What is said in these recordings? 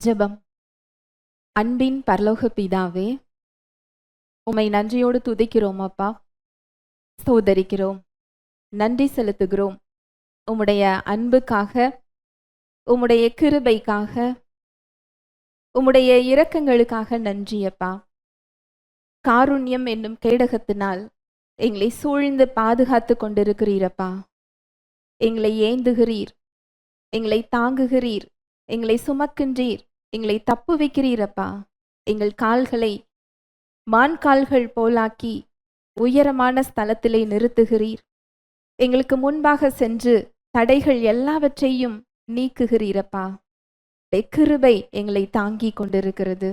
ஜெபம். அன்பின் பரலோக பிதாவே, உம்மை நன்றியோடு துதிக்கிறோம் அப்பா, ஸ்தோத்தரிக்கிறோம், நன்றி செலுத்துகிறோம். உம்முடைய அன்புக்காக, உம்முடைய கிருபைக்காக, உம்முடைய இரக்கங்களுக்காக நன்றி அப்பா. காருண்யம் என்னும் கேடகத்தினால் எங்களை சூழ்ந்து பாதுகாத்து கொண்டிருக்கிறீரப்பா. எங்களை ஏந்துகிறீர், எங்களை தாங்குகிறீர், எங்களை சுமக்கின்றீர், எங்களை தப்பு வைக்கிறீரப்பா. எங்கள் கால்களை மான் கால்கள் போலாக்கி உயரமான ஸ்தலத்திலே நிறுத்துகிறீர். எங்களுக்கு முன்பாக சென்று தடைகள் எல்லாவற்றையும் நீக்குகிறீரப்பா. கிருபை எங்களை தாங்கி கொண்டிருக்கிறது.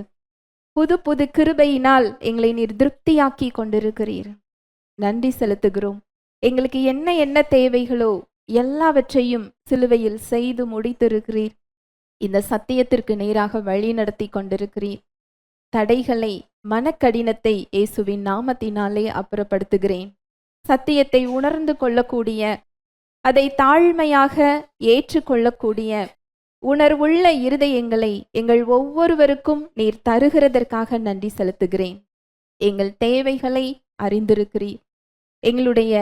புது புது கிருபையினால் எங்களை நீர் திருப்தியாக்கி கொண்டிருக்கிறீர். நன்றி செலுத்துகிறோம். எங்களுக்கு என்ன என்ன தேவைகளோ எல்லாவற்றையும் சிலுவையில் செய்து முடித்திருக்கிறீர். இந்த சத்தியத்திற்கு நேராக வழி நடத்தி கொண்டிருக்கிறீர். தடைகளை, மனக்கடினத்தை இயேசுவின் நாமத்தினாலே அப்புறப்படுத்துகிறேன். சத்தியத்தை உணர்ந்து கொள்ளக்கூடிய, அதை தாழ்மையாக ஏற்றுக்கொள்ளக்கூடிய உணர்வுள்ள இருதயங்களை எங்கள் ஒவ்வொருவருக்கும் நீர் தருகிறதற்காக நன்றி செலுத்துகிறேன். எங்கள் தேவைகளை அறிந்திருக்கிறீர். எங்களுடைய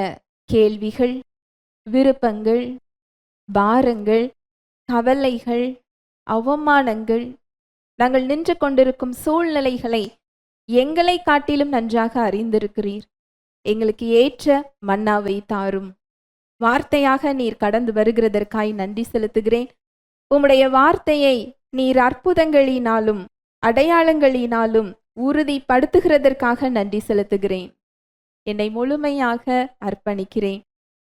கேள்விகள், விருப்பங்கள், பாரங்கள், கவலைகள், அவமானங்கள், நாங்கள் நின்று கொண்டிருக்கும் சூழ்நிலைகளை எங்களை காட்டிலும் நன்றாக அறிந்திருக்கிறீர். எங்களுக்கு ஏற்ற மன்னாவை தாரும். வார்த்தையாக நீர் கடந்து வருகிறதற்காய் நன்றி செலுத்துகிறேன். உம்முடைய வார்த்தையை நீர் அற்புதங்களினாலும் அடையாளங்களினாலும் உறுதிப்படுத்துகிறதற்காக நன்றி செலுத்துகிறேன். என்னை முழுமையாக அர்ப்பணிக்கிறேன்.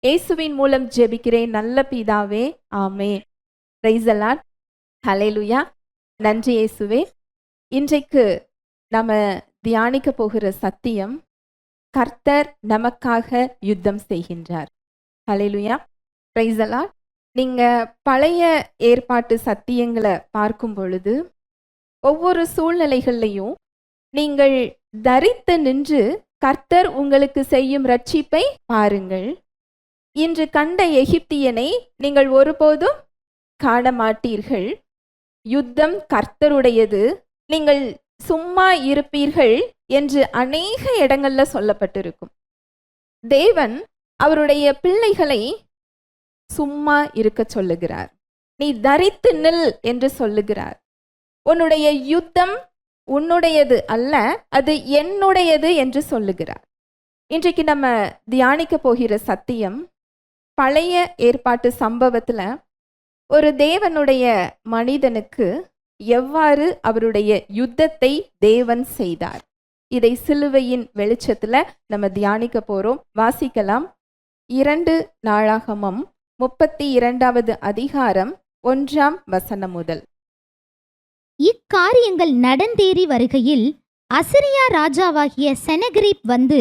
இயேசுவின் மூலம் ஜெபிக்கிறேன் நல்ல பிதாவே, ஆமென். Price the Lord. ஹல்லேலூயா. நன்றி இயேசுவே. இன்றைக்கு நம்ம தியானிக்க போகிற சத்தியம், கர்த்தர் நமக்காக யுத்தம் செய்கின்றார். ஹல்லேலூயா. Praise the Lord. நீங்க பழைய ஏற்பாட்டு சத்தியங்களை பார்க்கும் பொழுது ஒவ்வொரு சூழ்நிலைகள்லையும் நீங்கள் தரித்து நின்று கர்த்தர் உங்களுக்கு செய்யும் ரட்சிப்பை பாருங்கள். இன்று கண்ட எகிப்தியனை நீங்கள் ஒருபோதும் காண மாட்டீர்கள். யுத்தம் கர்த்தருடையது, நீங்கள் சும்மா இருப்பீர்கள் என்று அநேக இடங்கள்ல சொல்லப்பட்டிருக்கும். தேவன் அவருடைய பிள்ளைகளை சும்மா இருக்க சொல்லுகிறார். நீ தரித்து நில் என்று சொல்லுகிறார். உன்னுடைய யுத்தம் உன்னுடையது அல்ல, அது என்னுடையது என்று சொல்லுகிறார். இன்றைக்கு நம்ம தியானிக்க போகிற சத்தியம், பழைய ஏற்பாட்டு சம்பவத்துல ஒரு தேவனுடைய மனிதனுக்கு எவ்வாறு அவருடைய யுத்தத்தை தேவன் செய்தார். இதை சிலுவையின் வெளிச்சத்துல நம்ம தியானிக்க போறோம். வாசிக்கலாம். 2 நாளாகமம் 32வது அதிகாரம் 1ஆம் வசனம் முதல். இக்காரியங்கள் நடந்தேறி வருகையில் அசிரியா ராஜாவாகிய செனகரிப் வந்து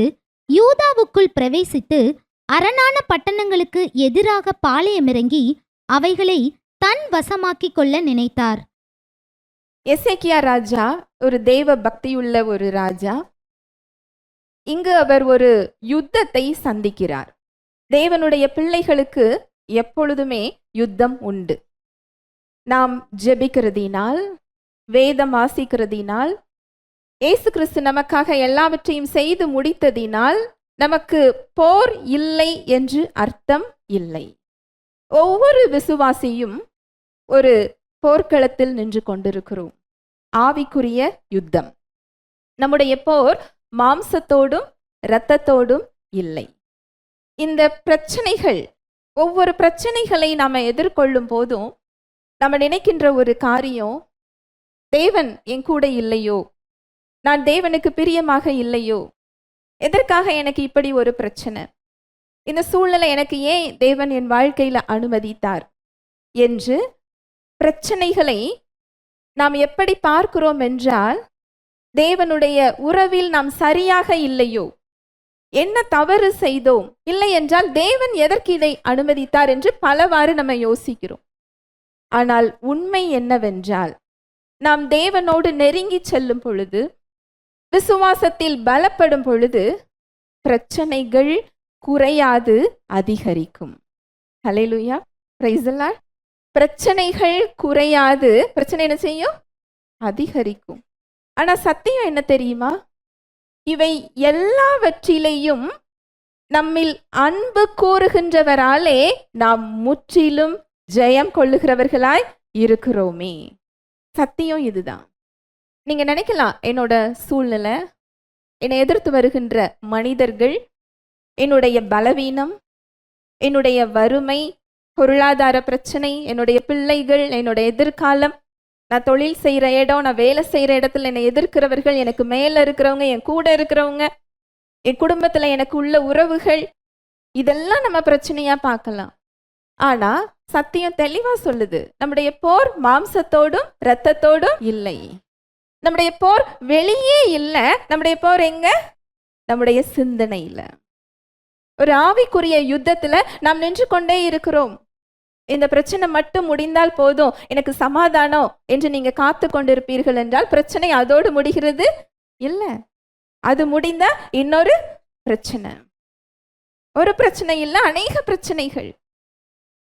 யூதாவுக்குள் பிரவேசித்து அரணான பட்டணங்களுக்கு எதிராக பாளையமிறங்கி அவைகளை தன் வசமாக்கிக் கொள்ள நினைத்தார். எசேக்கியா ராஜா ஒரு தேவ பக்தியுள்ள ஒரு ராஜா. இங்கு அவர் ஒரு யுத்தத்தை சந்திக்கிறார். தேவனுடைய பிள்ளைகளுக்கு எப்பொழுதுமே யுத்தம் உண்டு. நாம் ஜெபிக்கிறதினால், வேதம் வாசிக்கிறதினால், இயேசு கிறிஸ்து நமக்காக எல்லாவற்றையும் செய்து முடித்ததினால் நமக்கு போர் இல்லை என்று அர்த்தம் இல்லை. ஒவ்வொரு விசுவாசியும் ஒரு போர்க்களத்தில் நின்று கொண்டிருக்கிறோம். ஆவிக்குரிய யுத்தம். நம்முடைய போர் மாம்சத்தோடும் இரத்தத்தோடும் இல்லை. இந்த பிரச்சனைகள், ஒவ்வொரு பிரச்சனைகளை நாம எதிர்கொள்ளும் போதும் நம்ம நினைக்கின்ற ஒரு காரியம், தேவன் என் கூட இல்லையோ, நான் தேவனுக்கு பிரியமாக இல்லையோ, எதற்காக எனக்கு இப்படி ஒரு பிரச்சனை, இந்த சூழ்நிலை எனக்கு ஏன் தேவன் என் வாழ்க்கையில அனுமதித்தார் என்று பிரச்சனைகளை நாம் எப்படி பார்க்கிறோம் என்றால், தேவனுடைய உறவில் நாம் சரியாக இல்லையோ, என்ன தவறு செய்தோம், இல்லை என்றால் தேவன் எதற்கு இதை அனுமதித்தார் என்று பலவாறு நம்ம யோசிக்கிறோம். ஆனால் உண்மை என்னவென்றால், நாம் தேவனோடு நெருங்கி செல்லும் பொழுது, விசுவாசத்தில் பலப்படும் பொழுது, பிரச்சனைகள் குறையாது அதிகரிக்கும். ஹல்லேலூயா. Praise the Lord. பிரச்சனைகள் குறையாது, பிரச்சனை என்ன செய்யும்? அதிகரிக்கும். ஆனா சத்தியம் என்ன தெரியுமா? இவை எல்லாவற்றிலேயும் நம்மில் அன்பு கூறுகின்றவராலே நாம் முற்றிலும் ஜெயம் கொள்ளுகிறவர்களாய் இருக்கிறோமே. சத்தியம் இதுதான். நீங்க நினைக்கலாம், என்னோட சூழ்நிலை, என்னை எதிர்த்து வருகின்ற மனிதர்கள், என்னுடைய பலவீனம், என்னுடைய வறுமை, பொருளாதார பிரச்சனை, என்னுடைய பிள்ளைகள், என்னோட எதிர்காலம், நான் தொழில் செய்கிற இடம், நான் வேலை செய்கிற இடத்துல என்னை எதிர்க்கிறவர்கள், எனக்கு மேலே இருக்கிறவங்க, என் கூட இருக்கிறவங்க, என் குடும்பத்தில் எனக்கு உள்ள உறவுகள், இதெல்லாம் நம்ம பிரச்சனையாக பார்க்கலாம். ஆனால் சத்தியம் தெளிவாக சொல்லுது, நம்முடைய போர் மாம்சத்தோடும் இரத்தத்தோடும் இல்லை. நம்முடைய போர் வெளியே இல்லை, நம்முடைய போர் எங்க? நம்முடைய சிந்தனையில். ஒரு ஆவிக்குரிய யுத்தத்தில் நாம் நின்று கொண்டே இருக்கிறோம். இந்த பிரச்சனை மட்டும் முடிந்தால் போதும், எனக்கு சமாதானம் என்று நீங்க காத்து கொண்டிருப்பீர்கள் என்றால் பிரச்சனை அதோடு முடிகிறது இல்லை. அது முடிந்தா இன்னொரு பிரச்சனை. ஒரு பிரச்சனை இல்லை, அநேக பிரச்சனைகள்.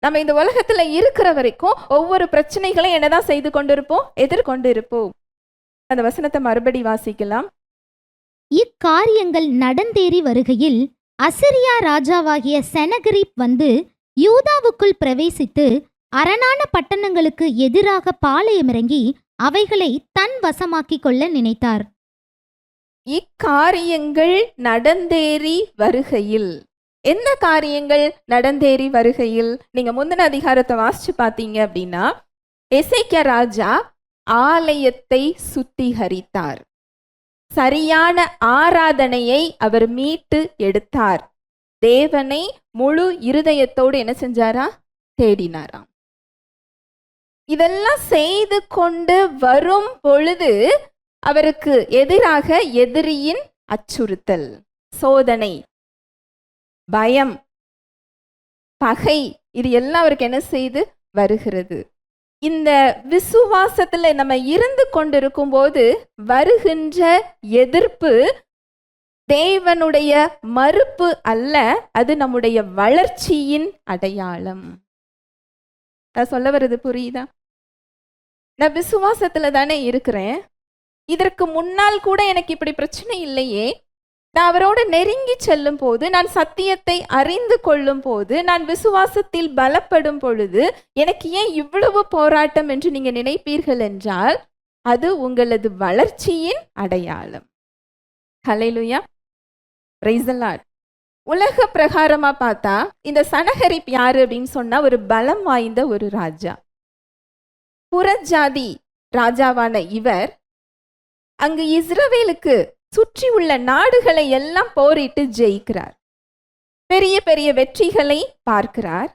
நம்ம இந்த உலகத்துல இருக்கிற வரைக்கும் ஒவ்வொரு பிரச்சனைகளையும் என்னதான் செய்து கொண்டிருப்போம், எதிர்கொண்டு இருப்போம். அந்த வசனத்தை மறுபடி வாசிக்கலாம். இக்காரியங்கள் நடந்தேறி வருகையில் அசிரியா ராஜாவாகிய செனகரிப் வந்து யூதாவுக்குள் பிரவேசித்து அரணான பட்டணங்களுக்கு எதிராக பாளையமிறங்கி அவைகளை தன் வசமாக்கிக் கொள்ள நினைத்தார். இக்காரியங்கள் நடந்தேறி வருகையில், என்ன காரியங்கள் நடந்தேறி வருகையில்? நீங்க முந்தின அதிகாரத்தை வாசிச்சு பார்த்தீங்க அப்படின்னா, எசேக்கியா ராஜா ஆலயத்தை சுத்திகரித்தார். சரியான ஆராதனையை அவர் மீட்டு எடுத்தார். தேவனை முழு இருதயத்தோடு என்ன செஞ்சாரா? தேடினாராம். இதெல்லாம் செய்து கொண்டு வரும் பொழுது அவருக்கு எதிராக எதிரியின் அச்சுறுத்தல், சோதனை, பயம், பகை, இது எல்லாம் அவருக்கு என்ன செய்து வருகிறது. இந்த விசுவாசத்துல நம்ம இருந்து கொண்டிருக்கும் போது வருகின்ற எதிர்ப்பு தேவனுடைய மறுப்பு அல்ல, அது நம்முடைய வளர்ச்சியின் அடையாளம். நான் சொல்ல வர்றது புரியுதா? நான் விசுவாசத்துல தானே இருக்கிறேன். இதற்கு முன்னால் கூட எனக்கு இப்படி பிரச்சனை இல்லையே. நான் அவரோடு நெருங்கி செல்லும் போது, நான் சத்தியத்தை அறிந்து கொள்ளும் போது, நான் விசுவாசத்தில் பலப்படும் பொழுது எனக்கு ஏன் இவ்வளவு போராட்டம் என்று நீங்க நினைப்பீர்கள் என்றால் அது உங்களது வளர்ச்சியின் அடையாளம். ஹல்லேலூயா, பிரைஸ் தி லார்ட். உலக பிரகாரமா பார்த்தா இந்த சனகரிப் யாரு அப்படின்னு சொன்னா ஒரு பலம் வாய்ந்த ஒரு ராஜா. புறஜாதி ராஜாவான இவர் அங்கு இஸ்ரவேலுக்கு சுற்றி உள்ள நாடுகளை எல்லாம் போரிட்டு ஜெயிக்கிறார். பெரிய பெரிய வெற்றிகளை பார்க்கிறார்.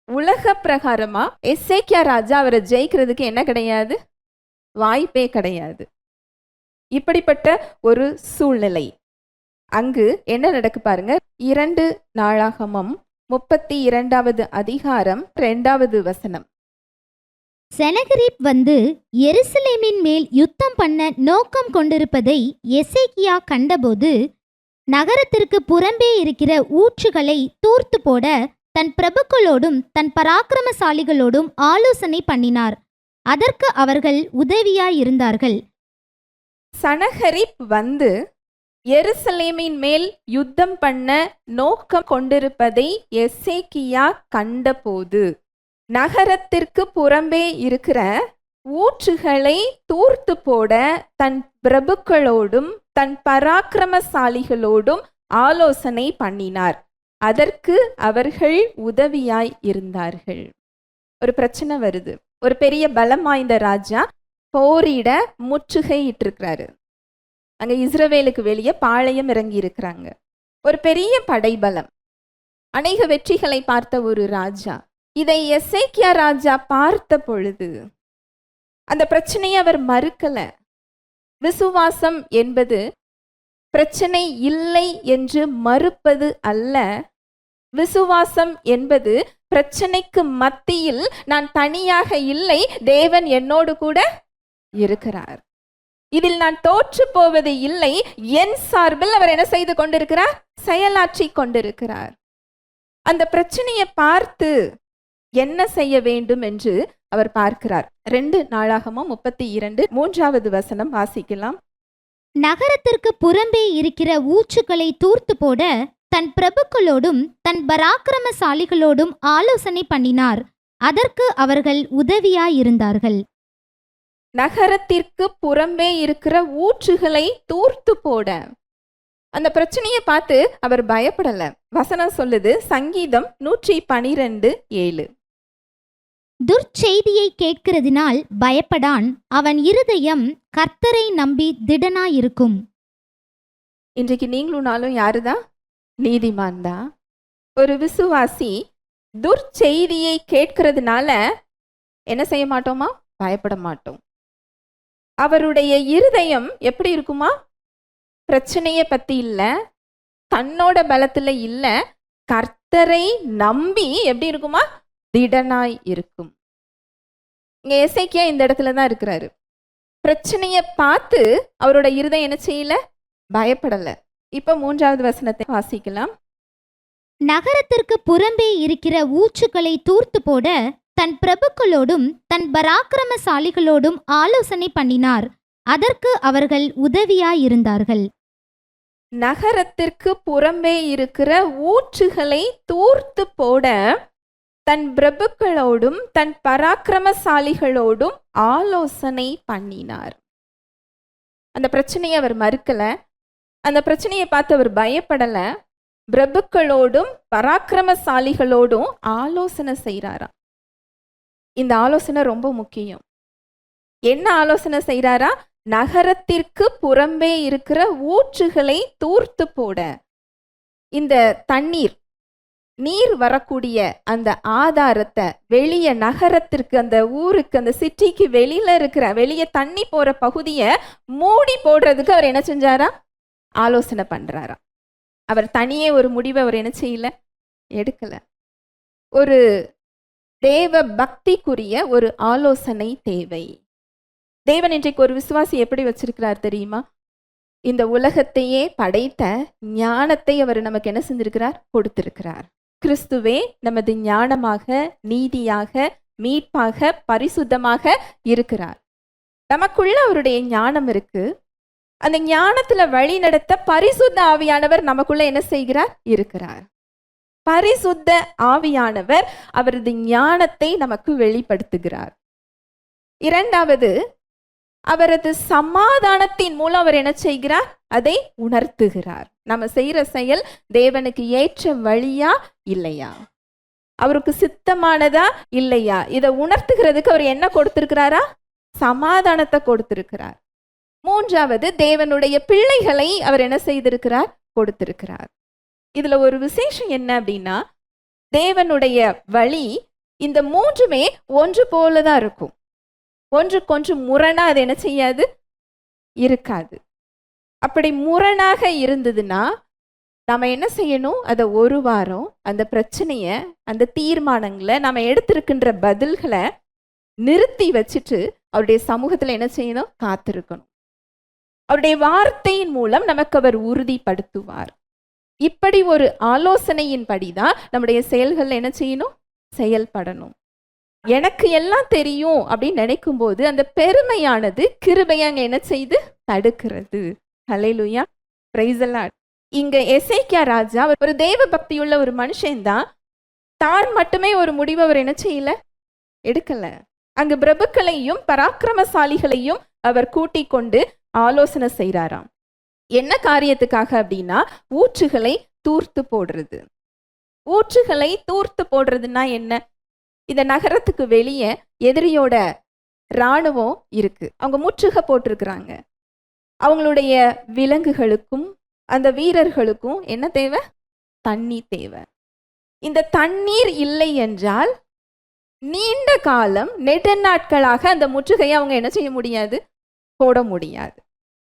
உலக பிரகாரமா எசேக்கியா ராஜா அவரை ஜெயிக்கிறதுக்கு என்ன கிடையாது? வாய்ப்பே கிடையாது. இப்படிப்பட்ட ஒரு சூழ்நிலை. அங்கு என்ன நடக்கு பாருங்க. 2 நாளாகமம் 32வது அதிகாரம் 2வது வசனம். செனகரிப் வந்து எருசலேமின் மேல் யுத்தம் பண்ண நோக்கம் கொண்டிருப்பதை எசேக்கியா கண்டபோது நகரத்திற்கு புறம்பே இருக்கிற ஊற்றுகளை தூர்த்து போட தன் பிரபுக்களோடும் தன் பராக்கிரமசாலிகளோடும் ஆலோசனை பண்ணினார். அதற்கு அவர்கள் உதவியாயிருந்தார்கள். சனகரிப் வந்து எருசலேமின் மேல் யுத்தம் பண்ண நோக்கம் கொண்டிருப்பதை எசேக்கியா கண்டபோது நகரத்திற்கு புறம்பே இருக்கிற ஊற்றுகளை தூர்த்து போட தன் பிரபுக்களோடும் தன் பராக்கிரமசாலிகளோடும் ஆலோசனை பண்ணினார். அதற்கு அவர்கள் உதவியாய் இருந்தார்கள். ஒரு பிரச்சனை வருது. ஒரு பெரிய பலம் வாய்ந்த ராஜா போரிட முற்றுகையிட்டிருக்கிறாரு. அங்க இஸ்ரவேலுக்கு வெளியே பாளையம் இறங்கி இருக்கிறாங்க. ஒரு பெரிய படைபலம், அநேக வெற்றிகளை பார்த்த ஒரு ராஜா. இதை எசேக்கியா ராஜா பார்த்த பொழுது அந்த பிரச்சனையை அவர் மறுக்கல. விசுவாசம் என்பது பிரச்சனை இல்லை என்று மறுப்பது அல்ல. விசுவாசம் என்பது பிரச்சனைக்கு மத்தியில் நான் தனியாக இல்லை, தேவன் என்னோடு கூட இருக்கிறார், இதில் நான் தோற்று போவது இல்லை, என் சார்பில் அவர் என்ன செய்து கொண்டிருக்கிறார்? செயலாற்றி கொண்டிருக்கிறார். அந்த பிரச்சனையை பார்த்து என்ன செய்ய வேண்டும் என்று அவர் பார்க்கிறார். 2 நாளாகமம் 32 3வது வசனம் வாசிக்கலாம். நகரத்திற்கு புறம்பே இருக்கிற ஊற்றுகளை தூர்த்து போட தன் பிரபுக்களோடும் தன் பராக்கிரமசாலிகளோடும் ஆலோசனை பண்ணினார். அதற்கு அவர்கள் உதவியாயிருந்தார்கள். நகரத்திற்கு புறம்பே இருக்கிற ஊற்றுகளை தூர்த்து போட. அந்த பிரச்சனையை பார்த்து அவர் பயப்படல. வசனம் சொல்லுது, சங்கீதம் 112:7. துர்ச்செய்தியை கேட்கிறதினால் பயப்படான், அவன் இருதயம் கர்த்தரை நம்பி திடனாயிருக்கும். இன்றைக்கு நீங்களும் நாளும் யாருதான்? நீதிமான் தான். ஒரு விசுவாசி துர்ச்செய்தியை கேட்கிறதுனால என்ன செய்ய மாட்டோமா? பயப்பட மாட்டோம். அவருடைய இருதயம் எப்படி இருக்குமா? பிரச்சனையை பத்தி இல்ல, தன்னோட பலத்துல இல்ல, கர்த்தரை நம்பி எப்படி இருக்குமா? திடனாய் இருக்கும். இங்க எசேக்கியா இந்த இடத்துல தான் இருக்கிறாரு. பிரச்சனையை பார்த்து அவரோட இருதயம் என்ன செய்யல? பயப்படல. இப்ப 3வது வசனத்தை வாசிக்கலாம். நகரத்திற்கு புறம்பே இருக்கிற ஊற்றுகளை தூர்த்து போட தன் பிரபுக்களோடும் தன் பராக்கிரமசாலிகளோடும் ஆலோசனை பண்ணினார். அதற்கு அவர்கள் உதவியாயிருந்தார்கள். நகரத்திற்கு புறம்பே இருக்கிற ஊற்றுகளை தூர்த்து போட தன் பிரபுக்களோடும் தன் பராக்கிரமசாலிகளோடும் ஆலோசனை பண்ணினார். அந்த பிரச்சனையை அவர் மறுக்கல, அந்த பிரச்சனையை பார்த்து அவர் பயப்படல. பிரபுக்களோடும் பராக்கிரமசாலிகளோடும் ஆலோசனை செய்கிறாராம். இந்த ஆலோசனை ரொம்ப முக்கியம். என்ன ஆலோசனை செய்கிறாரா? நகரத்திற்கு புறம்பே இருக்கிற ஊற்றுகளை தூர்த்து போட. இந்த தண்ணீர், நீர் வரக்கூடிய அந்த ஆதாரத்தை வெளியே நகரத்திற்கு, அந்த ஊருக்கு, அந்த சிட்டிக்கு வெளியில இருக்கிற, வெளியே தண்ணி போற பகுதியை மூடி போடுறதுக்கு அவர் என்ன செஞ்சாரா? ஆலோசனை பண்றாரா. அவர் தனியே ஒரு முடிவை அவர் என்ன செய்யல? எடுக்கல. ஒரு தேவ பக்திக்குரிய ஒரு ஆலோசனை தேவை. தேவன் இன்றைக்கு ஒரு விசுவாசி எப்படி வச்சிருக்கிறார் தெரியுமா? இந்த உலகத்தையே படைத்த ஞானத்தை அவர் நமக்கு என்ன செஞ்சிருக்கிறார்? கொடுத்திருக்கிறார். கிறிஸ்துவே நமது ஞானமாக, நீதியாக, மீட்பாக, பரிசுத்தமாக இருக்கிறார். நமக்குள்ள அவருடைய ஞானம் இருக்கு. அந்த ஞானத்துல வழி நடத்த பரிசுத்த ஆவியானவர் நமக்குள்ள என்ன செய்கிறார்? இருக்கிறார். பரிசுத்த ஆவியானவர் அவரது ஞானத்தை நமக்கு வெளிப்படுத்துகிறார். 2வது, அவரது சமாதானத்தின் மூலம் அவர் என்ன செய்கிறார்? அதை உணர்த்துகிறார். நம்ம செய்யற செயல் தேவனுக்கு ஏற்ற வழியா இல்லையா, அவருக்கு சித்தமானதா இல்லையா, இதை உணர்த்துகிறதுக்கு அவர் என்ன கொடுத்திருக்கிறாரா? சமாதானத்தை கொடுத்திருக்கிறார். 3வது, தேவனுடைய பிள்ளைகளை அவர் என்ன செய்திருக்கிறார்? கொடுத்திருக்கிறார். இதுல ஒரு விசேஷம் என்ன அப்படின்னா, தேவனுடைய வழி இந்த 3மே ஒன்று போலதான் இருக்கும். ஒன்றுக்கொன்று முரணா அது என்ன செய்யாது? இருக்காது. அப்படி முரணாக இருந்ததுன்னா நாம என்ன செய்யணும்? அதை ஒரு வாரம் அந்த பிரச்சனைய, அந்த தீர்மானங்களை, நாம எடுத்திருக்கின்ற பதில்களை நிறுத்தி வச்சுட்டு அவருடைய சமூகத்துல என்ன செய்யணும்? காத்திருக்கணும். அவருடைய வார்த்தையின் மூலம் நமக்கு அவர் உறுதிப்படுத்துவார். இப்படி ஒரு ஆலோசனையின் படிதான் நம்முடைய செயல்கள் என்ன செய்யணும்? செயல்படணும். எனக்கு எல்லாம் தெரியும் அப்படின்னு நினைக்கும் போது அந்த பெருமையானது கிருபையை அங்க என்ன செய்து தடுக்கிறது. ஹல்லேலூயா, பிரைஸ் தி லார்ட். இங்க எசேக்கியா ராஜா ஒரு தேவ பக்தியுள்ள ஒரு மனுஷன்தான். தான் மட்டுமே ஒரு முடிவு அவர் என்ன செய்யல? எடுக்கல. அங்கு பிரபுக்களையும் பராக்கிரமசாலிகளையும் அவர் கூட்டிக் கொண்டு ஆலோசனை செய்கிறாராம். என்ன காரியத்துக்காக அப்படின்னா, ஊற்றுகளை தூர்த்து போடுறது. ஊற்றுகளை தூர்த்து போடுறதுன்னா என்ன? இந்த நகரத்துக்கு வெளியே எதிரியோட இராணுவம் இருக்கு. அவங்க முற்றுகை போட்டிருக்கிறாங்க. அவங்களுடைய விலங்குகளுக்கும் அந்த வீரர்களுக்கும் என்ன தேவை? தண்ணி தேவை. இந்த தண்ணீர் இல்லை என்றால் நீண்ட காலம், நெடுநாட்களாக அந்த முற்றுகையை அவங்க என்ன செய்ய முடியாது? போட முடியாது.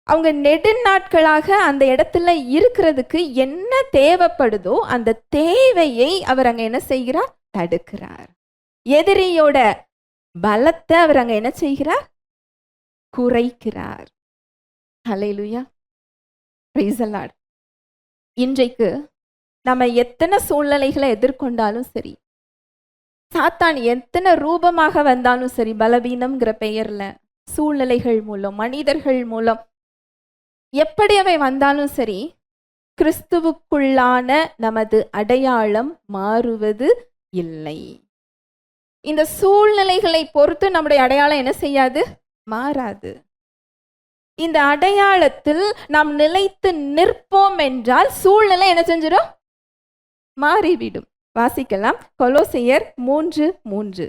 அவங்க நெடுநாட்களாக அந்த இடத்துல இருக்கிறதுக்கு என்ன தேவைப்படுதோ அந்த தேவையை அவர் அங்க என்ன செய்கிறார்? தடுக்கிறார். எதிரியோட பலத்தை அவர் அங்க என்ன செய்கிறார்? குறைக்கிறார். ஹல்லேலூயா, பிரைஸ் தி லார்ட். இன்றைக்கு நம்ம எத்தனை சூழ்நிலைகளை எதிர்கொண்டாலும் சரி, சாத்தான் எத்தனை ரூபமாக வந்தாலும் சரி, பலவீனம்ங்கிற பெயர்ல, சூழ்நிலைகள் மூலம், மனிதர்கள் மூலம், எப்படி அவை வந்தாலும் சரி, கிறிஸ்துவுக்குள்ளான நமது அடையாளம் மாறுவது இல்லை. இந்த சூழ்நிலைகளை பொறுத்து நம்முடைய அடையாளம் என்ன செய்யாது? மாறாது. இந்த அடையாளத்தில் நாம் நிலைத்து நிற்போம் என்றால் சூழ்நிலை என்ன செஞ்சிடும்? மாறிவிடும். வாசிக்கலாம், கொலோசையர் 3:3.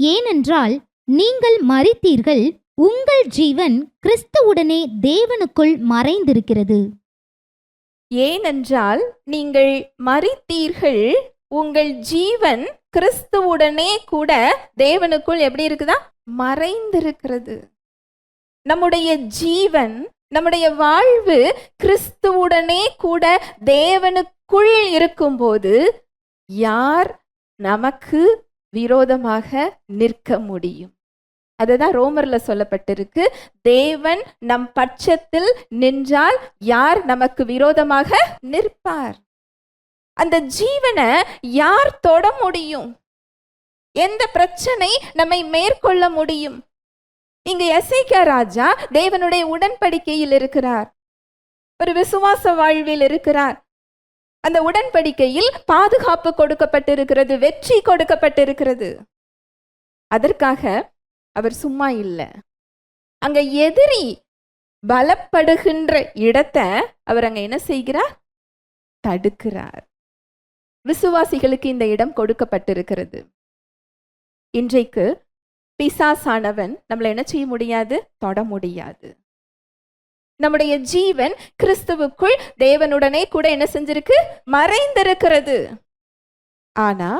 ஏனென்றால் நீங்கள் மரித்தீர்கள், உங்கள் ஜீவன் கிறிஸ்துவுடனே தேவனுக்குள் மறைந்திருக்கிறது. ஏனென்றால் நீங்கள் மரித்தீர்கள், உங்கள் ஜீவன் கிறிஸ்துவுடனே கூட தேவனுக்குள் எப்படி இருக்குதா? மறைந்திருக்கிறது. நம்முடைய ஜீவன், நம்முடைய வாழ்வு கிறிஸ்துவுடனே கூட தேவனுக்குள் இருக்கும்போது யார் நமக்கு விரோதமாக நிற்க முடியும்? அதுதான் ரோமர்ல சொல்லப்பட்டிருக்கு. தேவன் நம் பட்சத்தில் நின்றால் யார் நமக்கு விரோதமாக நிற்பார்? அந்த ஜீவனை யார் தொட முடியும்? எந்த பிரச்சனை நம்மை மேற்கொள்ள முடியும்? இங்கு எசேக்கியா ராஜா தேவனுடைய உடன்படிக்கையில் இருக்கிறார், ஒரு விசுவாச வாழ்வில் இருக்கிறார். அந்த உடன்படிக்கையில் பாதுகாப்பு கொடுக்கப்பட்டிருக்கிறது, வெற்றி கொடுக்கப்பட்டிருக்கிறது. அதற்காக அவர் சும்மா இல்லை. அங்க எதிரி பலப்படுகின்ற இடத்தை அவர் அங்க என்ன செய்கிறார்? தடுக்கிறார். விசுவாசிகளுக்கு இந்த இடம் கொடுக்கப்பட்டிருக்கிறது. இன்றைக்கு பிசாசானவன் நம்மளை என்ன செய்ய முடியாது? தொட முடியாது. நம்முடைய ஜீவன் கிறிஸ்துவுக்குள் தேவனுடனே கூட என்ன செஞ்சிருக்கு? மறைந்திருக்கிறது. ஆனா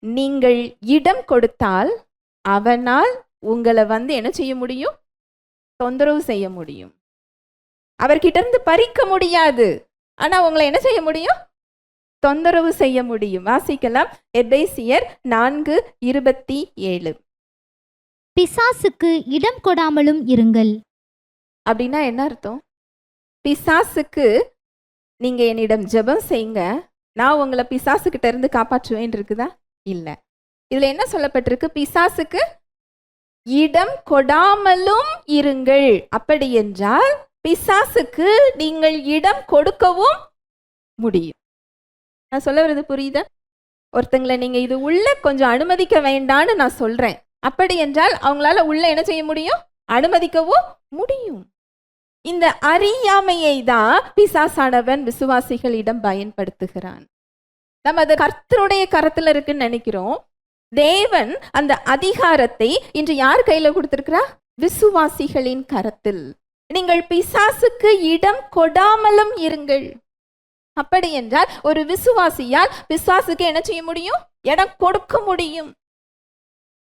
நீங்கள் இடம் கொடுத்தால் அவனால் உங்களை என்ன செய்ய முடியும்? தொந்தரவு செய்ய முடியும். அவர்கிட்ட இருந்து பறிக்க முடியாது, ஆனா உங்களை என்ன செய்ய முடியும்? தொந்தரவு செய்ய முடியும். வாசிக்கலாம், எபேசியர் 4:27. பிசாசுக்கு இடம் கொடாமலும் இருங்கள். அப்படின்னா என்ன அர்த்தம்? பிசாசுக்கு நீங்க என்னிடம் ஜெபம் செய்யுங்க, நான் உங்களை பிசாசுகிட்ட இருந்து காப்பாற்றுவேன் இருக்குதா? இல்ல. இதுல என்ன சொல்லப்பட்டிருக்கு? பிசாசுக்கு இடம் கொடாமலும் இருங்கள். அப்படி என்றால் பிசாசுக்கு நீங்கள் இடம் கொடுக்கவும் முடியும். நான் சொல்ல வர்றது புரியுதா? ஒருத்தங்களை நீங்க இது உள்ள கொஞ்சம் அனுமதிக்க வேண்டான்னு நான் சொல்றேன். அப்படி என்றால் அவங்களால உள்ள என்ன செய்ய முடியும்? அனுமதிக்கவும் முடியும். இந்த அறியாமையை தான் பிசாசானவன் விசுவாசிகளிடம் பயன்படுத்துகிறான். நம்ம அது கர்த்தருடைய கரத்துல இருக்குன்னு நினைக்கிறோம். தேவன் அந்த அதிகாரத்தை இன்று யார் கையில கொடுத்திருக்கிறா? விசுவாசிகளின் கரத்தில். நீங்கள் பிசாசுக்கு இடம் கொடாமலும் இருங்கள். அப்படி என்றால் ஒரு விசுவாசியால் பிசாசுக்கு என்ன செய்ய முடியும்? இடம் கொடுக்க முடியும்.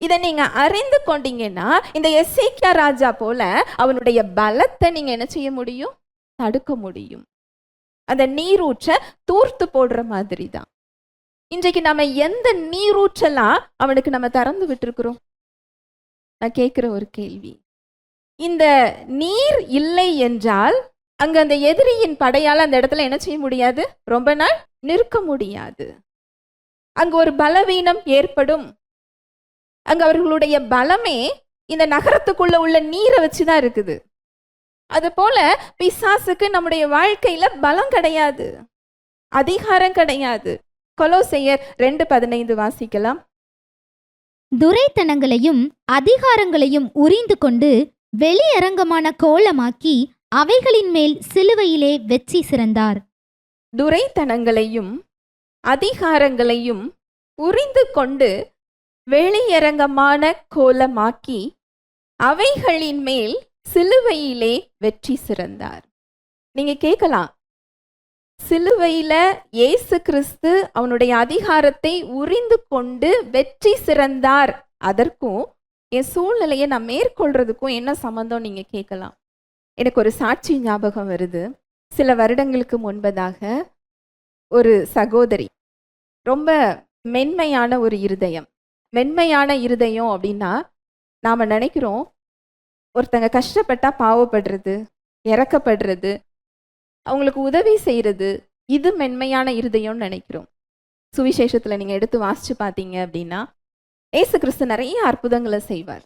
இதை நீங்க அறிந்து கொண்டீங்கன்னா இந்த எசேக்கியா ராஜா போல அவனுடைய பலத்தை நீங்க என்ன செய்ய முடியும்? தடுக்க முடியும். அந்த நீரூற்ற தூர்த்து போடுற மாதிரி தான் இன்றைக்கு நம்ம எந்த நீரூற்றெல்லாம் அவனுக்கு நம்ம திறந்து விட்டுருக்கிறோம்? நான் கேட்கிற ஒரு கேள்வி, இந்த நீர் இல்லை என்றால் அங்க அந்த எதிரியின் படையால் அந்த இடத்துல என்ன செய்ய முடியாது? ரொம்ப நாள் நிற்க முடியாது. அங்க ஒரு பலவீனம் ஏற்படும். அங்க அவர்களுடைய பலமே இந்த நகரத்துக்குள்ள உள்ள நீரை வச்சுதான் இருக்குது. அது போல பிசாசுக்கு நம்முடைய வாழ்க்கையில பலம் கிடையாது, அதிகாரம் கிடையாது. கொலோசையர் 2:15 வாசிக்கலாம். துரைத்தனங்களையும் அதிகாரங்களையும் உரிந்து கொண்டு வெளியரங்கமான கோலமாக்கி அவைகளின் மேல் சிலுவையிலே வெற்றி சிறந்தார். துரைத்தனங்களையும் அதிகாரங்களையும் உரிந்து கொண்டு வெளியரங்கமான கோலமாக்கி அவைகளின் மேல் சிலுவையிலே வெற்றி சிறந்தார். நீங்க கேட்கலாம், சிலுவையில இயேசு கிறிஸ்து அவனுடைய அதிகாரத்தை உரிந்து கொண்டு வெற்றி சிறந்தார், அதற்கும் என் சூழ்நிலையை நான் மேற்கொள்றதுக்கும் என்ன சம்பந்தம் நீங்க கேட்கலாம். எனக்கு ஒரு சாட்சி ஞாபகம் வருது. சில வருடங்களுக்கு முன்பதாக ஒரு சகோதரி, ரொம்ப மென்மையான ஒரு இருதயம். மென்மையான இருதயம் அப்படின்னா நாம நினைக்கிறோம் ஒருத்தங்க கஷ்டப்பட்டா பாவப்படுறது, இறக்கப்படுறது, அவங்களுக்கு உதவி செய்யறது, இது மென்மையான இருதயம்னு நினைக்கிறோம். சுவிசேஷத்துல நீங்க எடுத்து வாசிச்சு பார்த்தீங்க அப்படின்னா, இயேசு கிறிஸ்து நிறைய அற்புதங்களை செய்வார்.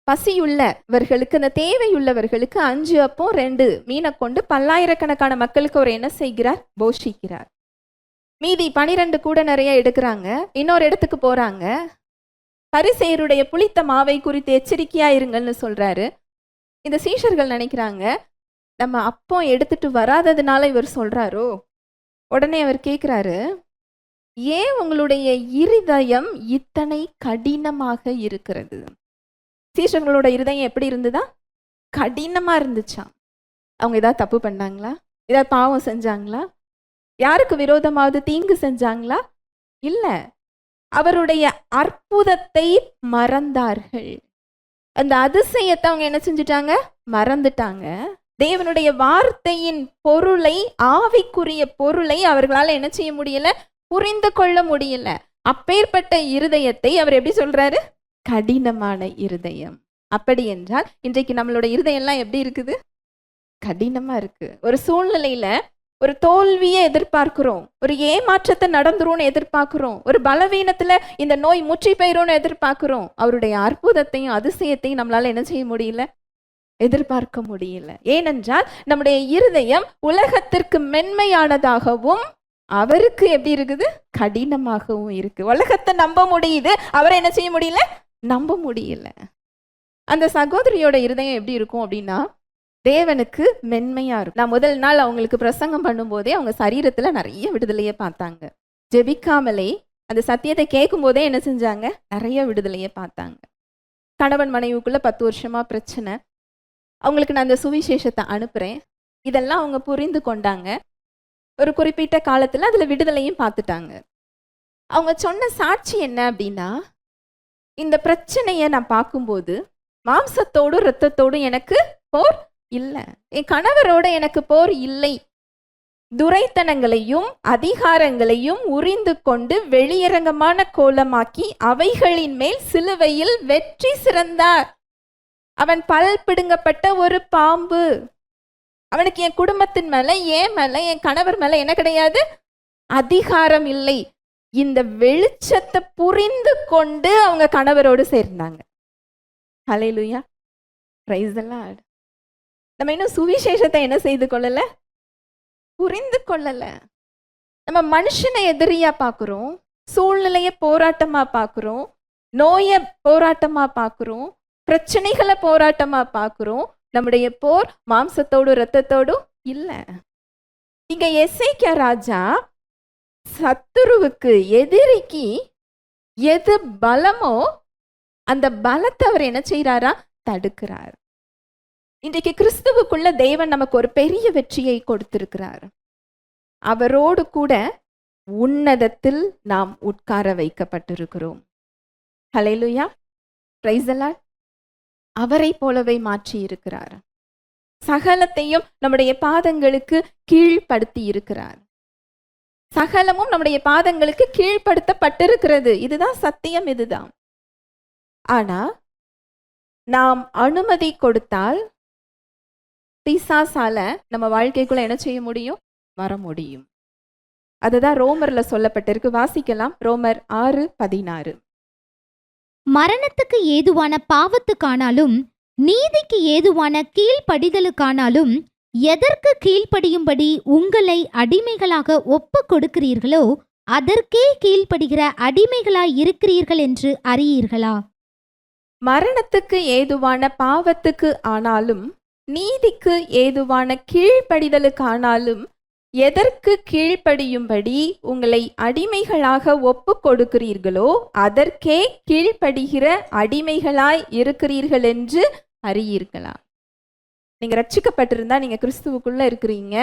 பசியுள்ளவர்களுக்கு, அந்த தேவையுள்ளவர்களுக்கு 5 அப்பம் 2 மீனை கொண்டு பல்லாயிரக்கணக்கான மக்களுக்கு அவர் என்ன செய்கிறார்? போஷிக்கிறார். மீதி 12 கூட நிறைய எடுக்கிறாங்க. இன்னொரு இடத்துக்கு போறாங்க. பரிசேயருடைய புளித்த மாவை குறித்து எச்சரிக்கையா இருங்கள்னு சொல்றாரு. இந்த சீஷர்கள் நினைக்கிறாங்க, நம்ம அப்பம் எடுத்துட்டு வராததுனால இவர் சொல்றாரோ. உடனே அவர் கேட்கிறாரு, ஏன் உங்களுடைய இருதயம் இத்தனை கடினமாக இருக்கிறது? சீஷர்களோட இருதயம் எப்படி இருந்ததா? கடினமா இருந்துச்சாம். அவங்க ஏதாவது தப்பு பண்ணாங்களா? ஏதாவது பாவம் செஞ்சாங்களா? யாருக்கு விரோதமாவது தீங்கு செஞ்சாங்களா? இல்ல, அவருடைய அற்புதத்தை மறந்தார்கள். அந்த அதிசயத்தை அவங்க என்ன செஞ்சுட்டாங்க? மறந்துட்டாங்க. தேவனுடைய வார்த்தையின் பொருளை, ஆவிக்குரிய பொருளை அவர்களால் என்ன செய்ய முடியல? புரிந்து கொள்ள முடியல. அப்பேற்பட்ட இருதயத்தை அவர் எப்படி சொல்றாரு? கடினமான இருதயம். அப்படி என்றால் இன்றைக்கு நம்மளோட இருதயம்லாம் எப்படி இருக்குது? கடினமா இருக்கு. ஒரு சூழ்நிலையில ஒரு தோல்வியை எதிர்பார்க்கிறோம், ஒரு ஏமாற்றத்தை நடந்துரும்னு எதிர்பார்க்கிறோம், ஒரு பலவீனத்துல இந்த நோய் முற்றி பெயரும்னு எதிர்பார்க்கிறோம். அவருடைய அற்புதத்தையும் அதிசயத்தையும் நம்மளால என்ன செய்ய முடியல? எதிர்பார்க்க முடியல. ஏனென்றால் நம்முடைய இருதயம் உலகத்திற்கு மென்மையானதாகவும் அவருக்கு எப்படி இருக்குது? கடினமாகவும் இருக்கு. உலகத்தை நம்ப முடியுது, அவரை என்ன செய்ய முடியல? நம்ப முடியல. அந்த சகோதரியோட இருதயம் எப்படி இருக்கும் அப்படின்னா, தேவனுக்கு மென்மையா இருக்கும். நான் முதல் நாள் அவங்களுக்கு பிரசங்கம் பண்ணும்போதே அவங்க சரீரத்துல நிறைய விடுதலையை பார்த்தாங்க. ஜெபிக்காமலே அந்த சத்தியத்தை கேட்கும் போதே என்ன செஞ்சாங்க? நிறைய விடுதலையை பார்த்தாங்க. கணவன் மனைவிக்குள்ள 10 வருஷமா பிரச்சனை. அவங்களுக்கு நான் அந்த சுவிசேஷத்தை அனுப்புறேன். இதெல்லாம் அவங்க புரிந்து கொண்டாங்க. ஒரு குறிப்பிட்ட காலத்துல அதுல விடுதலையும் பார்த்துட்டாங்க. அவங்க சொன்ன சாட்சி என்ன அப்படின்னா, இந்த பிரச்சனையை நான் பார்க்கும்போது மாம்சத்தோடும் இரத்தத்தோடும் எனக்கு போர் இல்லை, என் கணவரோட எனக்கு போர் இல்லை. துரைத்தனங்களையும் அதிகாரங்களையும் உரிந்து கொண்டு வெளியரங்கமான கோலமாக்கி அவைகளின் மேல் சிலுவையில் வெற்றி சிறந்தார். அவன் பல் பிடுங்கப்பட்ட ஒரு பாம்பு. அவனுக்கு என் குடும்பத்தின் மேல, என் மேல, என் கணவர் மேல என்ன கிடையாது? அதிகாரம் இல்லை. இந்த வெளிச்சத்தை புரிந்து கொண்டு அவங்க கணவரோடு சேர்ந்தாங்க. ஹல்லேலூயா, பிரைஸ் தி லார்ட். நம்ம இன்னும் சுவிசேஷத்தை என்ன செய்து கொள்ளல? புரிந்து கொள்ளல. நம்ம மனுஷனை எதிரியா பார்க்கிறோம், சூழ்நிலையை போராட்டமா பார்க்கிறோம், நோயை போராட்டமா பார்க்கிறோம், பிரச்சனைகளை போராட்டமா பார்க்கிறோம். நம்முடைய போர் மாம்சத்தோடும் இரத்தத்தோடும் இல்ல. இங்க எசேக்கியா ராஜா சத்துருவுக்கு, எதிரிக்கு எது பலமோ அந்த பலத்தை அவர் என்ன செய்யறாரா? தடுக்கிறார். இன்றைக்கு கிறிஸ்துவுக்குள்ள தேவன் நமக்கு ஒரு பெரிய வெற்றியை கொடுத்திருக்கிறார். அவரோடு கூட உன்னதத்தில் நாம் உட்கார வைக்கப்பட்டிருக்கிறோம். ஹல்லேலூயா, பிரைஸ் தி லார்ட். அவரை போலவே மாற்றி இருக்கிறார். சகலத்தையும் நம்முடைய பாதங்களுக்கு கீழ்ப்படுத்தி இருக்கிறார். சகலமும் நம்முடைய பாதங்களுக்கு கீழ்ப்படுத்தப்பட்டிருக்கிறது. இதுதான் சத்தியம், இதுதான். ஆனா நாம் அனுமதி கொடுத்தால் பிசாசால நம்ம வாழ்க்கைக்குள்ள என்ன செய்ய முடியும்? வர முடியும். அதுதான் ரோமர்ல சொல்லப்பட்டிருக்கு. வாசிக்கலாம், ரோமர் 6:16. மரணத்துக்கு ஏதுவான பாவத்துக்கானாலும் நீதிக்கு ஏதுவான கீழ்ப்படிதலுக்கானாலும் எதற்கு கீழ்ப்படியும்படி உங்களை அடிமைகளாக ஒப்பு கொடுக்கிறீர்களோ அதற்கே கீழ்ப்படுகிற அடிமைகளாய் இருக்கிறீர்கள் என்று அறியீர்களா? மரணத்துக்கு ஏதுவான பாவத்துக்கு ஆனாலும் நீதிக்கு ஏதுவான கீழ்ப்படிதலுக்கானாலும் எதற்கு கீழ்ப்படியும்படி உங்களை அடிமைகளாக ஒப்பு கொடுக்கிறீர்களோ அதற்கே கீழ்ப்படுகிற அடிமைகளாய் இருக்கிறீர்கள் என்று அறியீர்களா? நீங்க ரட்சிக்கப்பட்டிருந்தா, நீங்க கிறிஸ்துவுக்குள்ள இருக்கிறீங்க,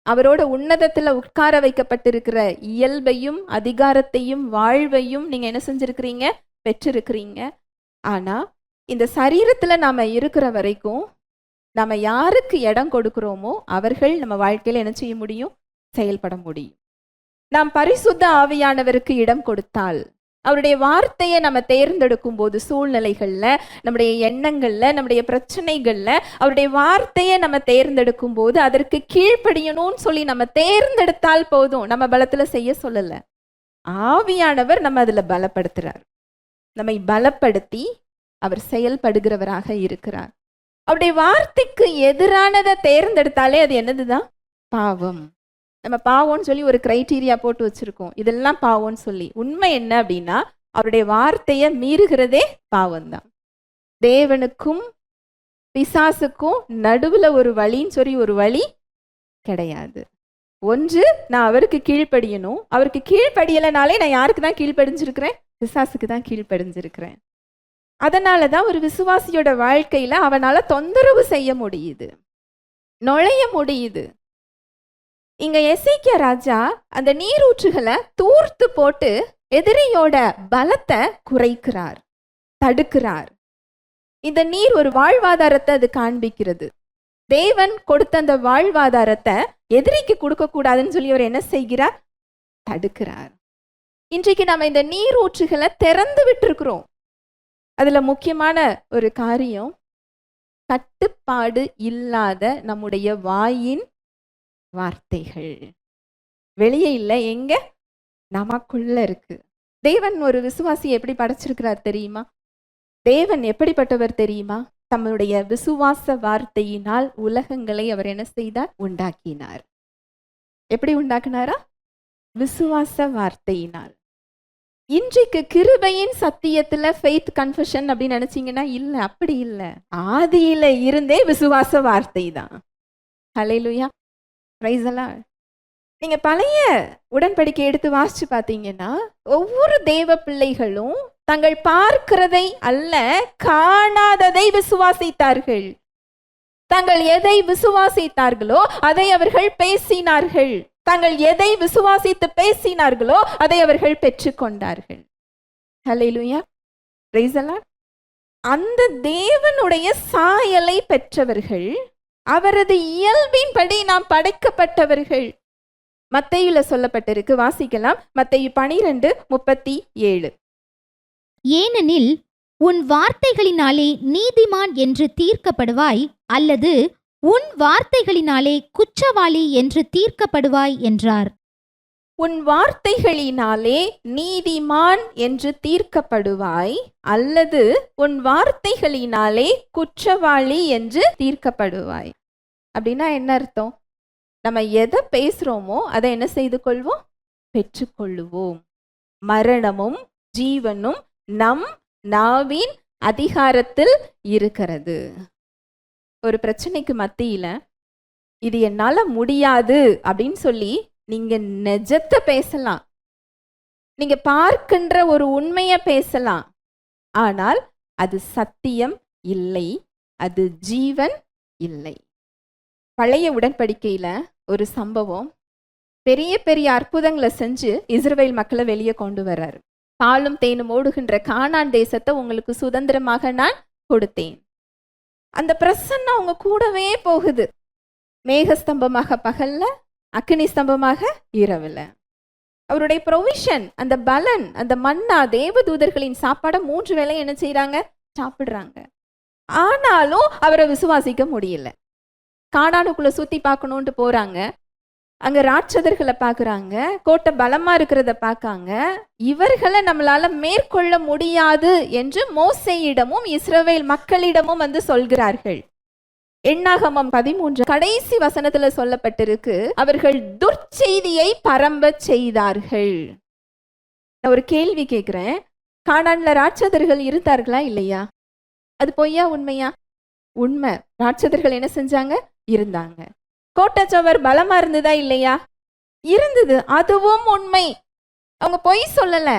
அவரோட உன்னதத்துல உட்கார வைக்கப்பட்டிருக்கிற இயல்பையும் அதிகாரத்தையும் வாழ்வையும் நீங்க என்ன செஞ்சிருக்கிறீங்க? பெற்றிருக்கிறீங்க. ஆனா இந்த சரீரத்துல நாம இருக்கிற வரைக்கும் நாம யாருக்கு இடம் கொடுக்கிறோமோ அவர்கள் நம்ம வாழ்க்கையில என்ன செய்ய முடியும்? செயல்பட முடியும். நாம் பரிசுத்த ஆவியானவருக்கு இடம் கொடுத்தால், அவருடைய வார்த்தையை நம்ம தேர்ந்தெடுக்கும் போது, சூழ்நிலைகள்ல, நம்முடைய எண்ணங்கள்ல, நம்முடைய பிரச்சனைகள்ல அவருடைய வார்த்தையை நம்ம தேர்ந்தெடுக்கும் போது அதற்கு கீழ்ப்படியணும்னு சொல்லி நம்ம தேர்ந்தெடுத்தால் போதும். நம்ம பலத்துல செய்ய சொல்லல, ஆவியானவர் நம்ம அதுல பலப்படுத்துறார். நம்மை பலப்படுத்தி அவர் செயல்படுகிறவராக இருக்கிறார். அவருடைய வார்த்தைக்கு எதிரானதை தேர்ந்தெடுத்தாலே அது என்னதுதான்? பாவம். நம்ம பாவம்னு சொல்லி ஒரு கிரைட்டீரியா போட்டு வச்சிருக்கோம், இதெல்லாம் பாவம்னு சொல்லி. உண்மை என்ன அப்படின்னா, அவருடைய வார்த்தையை மீறுகிறதே பாவம்தான். தேவனுக்கும் பிசாசுக்கும் நடுவுல ஒரு வழின்னு சொல்லி ஒரு வழி கிடையாது. ஒன்று, நான் அவருக்கு கீழ்ப்படியணும். அவருக்கு கீழ்ப்படியலைனாலே நான் யாருக்கு தான் கீழ்ப்படிஞ்சிருக்கிறேன்? பிசாசுக்கு தான் கீழ்ப்படிஞ்சிருக்கிறேன். அதனால தான் ஒரு விசுவாசியோட வாழ்க்கையில அவனால தொந்தரவு செய்ய முடியுது, நுழைய முடியுது. இங்க எசேக்கியா ராஜா அந்த நீரூற்றுகளை தூர்த்து போட்டு எதிரியோட பலத்தை குறைக்கிறார், தடுக்கிறார். இந்த நீர் ஒரு வாழ்வாதாரத்தை அது காண்பிக்கிறது. தேவன் கொடுத்த அந்த வாழ்வாதாரத்தை எதிரிக்கு கொடுக்க கூடாதுன்னு சொல்லி அவர் என்ன செய்கிறார்? தடுக்கிறார். இன்றைக்கு நம்ம இந்த நீரூற்றுகளை திறந்து விட்டுருக்கிறோம். அதுல முக்கியமான ஒரு காரியம், கட்டுப்பாடு இல்லாத நம்முடைய வாயின் வார்த்தைகள். வெளியே இல்லை, எங்க? நமக்குள்ள இருக்கு. தேவன் ஒரு விசுவாசி எப்படி படைச்சிருக்கிறார் தெரியுமா? தேவன் எப்படிப்பட்டவர் தெரியுமா? தம்முடைய விசுவாச வார்த்தையினால் உலகங்களை அவர் என்ன செய்தார்? உண்டாக்கினார். எப்படி உண்டாக்குனாரா? விசுவாச வார்த்தையினால். இன்றைக்கு கிருபையின் சத்தியத்துல ஃபெய்த் கன்ஃபெஷன் அப்படின்னு நினைச்சீங்கன்னா இல்ல, அப்படி இல்ல. ஆதியில இருந்தே விசுவாச வார்த்தை தான். ஹல்லேலூயா, பிரைஸ் தி லார்ட். நீங்க பழைய உடன்படிக்கை எடுத்து வாசிச்சு பார்த்தீங்கன்னா, ஒவ்வொரு தேவ பிள்ளைகளும் தங்கள் பார்க்கிறதை அல்ல, காணாததை விசுவாசித்தார்கள். தாங்கள் எதை விசுவாசித்தார்களோ அதை அவர்கள் பேசினார்கள். தாங்கள் எதை விசுவாசித்து பேசினார்களோ அதை அவர்கள் பெற்றுக்கொண்டார்கள். ஹல்லேலூயா, பிரைஸ் தி லார்ட். அந்த தேவனுடைய சாயலை பெற்றவர்கள், அவரது இயல்பின்படி நாம் படைக்கப்பட்டவர்கள். மத்தேயுல சொல்லப்பட்டிருக்கு, வாசிக்கலாம். மத்தேயு 12:37. ஏனெனில் உன் வார்த்தைகளினாலே நீதிமான் என்று தீர்க்கப்படுவாய், அல்லது உன் வார்த்தைகளினாலே குற்றவாளி என்று தீர்க்கப்படுவாய் என்றார். உன் வார்த்தைகளினாலே நீதிமான் என்று தீர்க்கப்படுவாய், அல்லது உன் வார்த்தைகளினாலே குற்றவாளி என்று தீர்க்கப்படுவாய். அப்படின்னா என்ன அர்த்தம்? நம்ம எதை பேசுறோமோ அதை என்ன செய்து கொள்வோம்? பெற்றுக்கொள்ளுவோம். மரணமும் ஜீவனும் நம் நாவின் அதிகாரத்தில் இருக்கிறது. ஒரு பிரச்சனைக்கு மத்தியில இது என்னால முடியாது அப்படின்னு சொல்லி நீங்க நெஜத்தை பேசலாம், நீங்க பார்க்கின்ற ஒரு உண்மையை பேசலாம், ஆனால் அது சத்தியம் இல்லை, அது ஜீவன் இல்லை. பழைய உடன்படிக்கையில ஒரு சம்பவம், பெரிய பெரிய அற்புதங்களை செஞ்சு இஸ்ரவேல் மக்களை வெளியே கொண்டு வர்றாரு. பாலும் தேனும் ஓடுகின்ற கானான் தேசத்தை உங்களுக்கு சுதந்திரமாக நான் கொடுத்தேன். அந்த பிரசன்னம் அவங்க கூடவே போகுது. மேகஸ்தம்பமாக பகல்ல, அக்கினி ஸ்தம்பமாக இரவுல. அவருடைய ப்ரொவிஷன், அந்த பலன், அந்த மன்னா, தேவதூதர்களின் சாப்பாடை 3 வேளை என்ன செய்யறாங்க? சாப்பிடுறாங்க. ஆனாலும் அவரை விசுவாசிக்க முடியல. கானானுக்குள்ள சுத்தி பார்க்கணும்ட்டு போறாங்க. அங்க ராட்சதர்களை பார்க்குறாங்க, கோட்டை பலமா இருக்கிறத பார்க்காங்க. இவர்களை நம்மளால மேற்கொள்ள முடியாது என்று மோசேயிடமும் இஸ்ரவேல் மக்களிடமும் வந்து சொல்கிறார்கள். எண்ணாகமம் 13 கடைசி வசனத்துல சொல்லப்பட்டிருக்கு, அவர்கள் துர்ச்செய்தியை பரம்ப செய்தார்கள். நான் ஒரு கேள்வி கேட்கிறேன், கானான்ல ராட்சதர்கள் இருந்தார்களா இல்லையா? அது பொய்யா உண்மையா? உண்மை. ராட்சதர்கள் என்ன செஞ்சாங்க? இருந்தாங்க. கோட்டச்சவர் பலமா இருந்ததா இல்லையா? இருந்தது, அதுவும் உண்மை. அவங்க பொய் சொல்லல.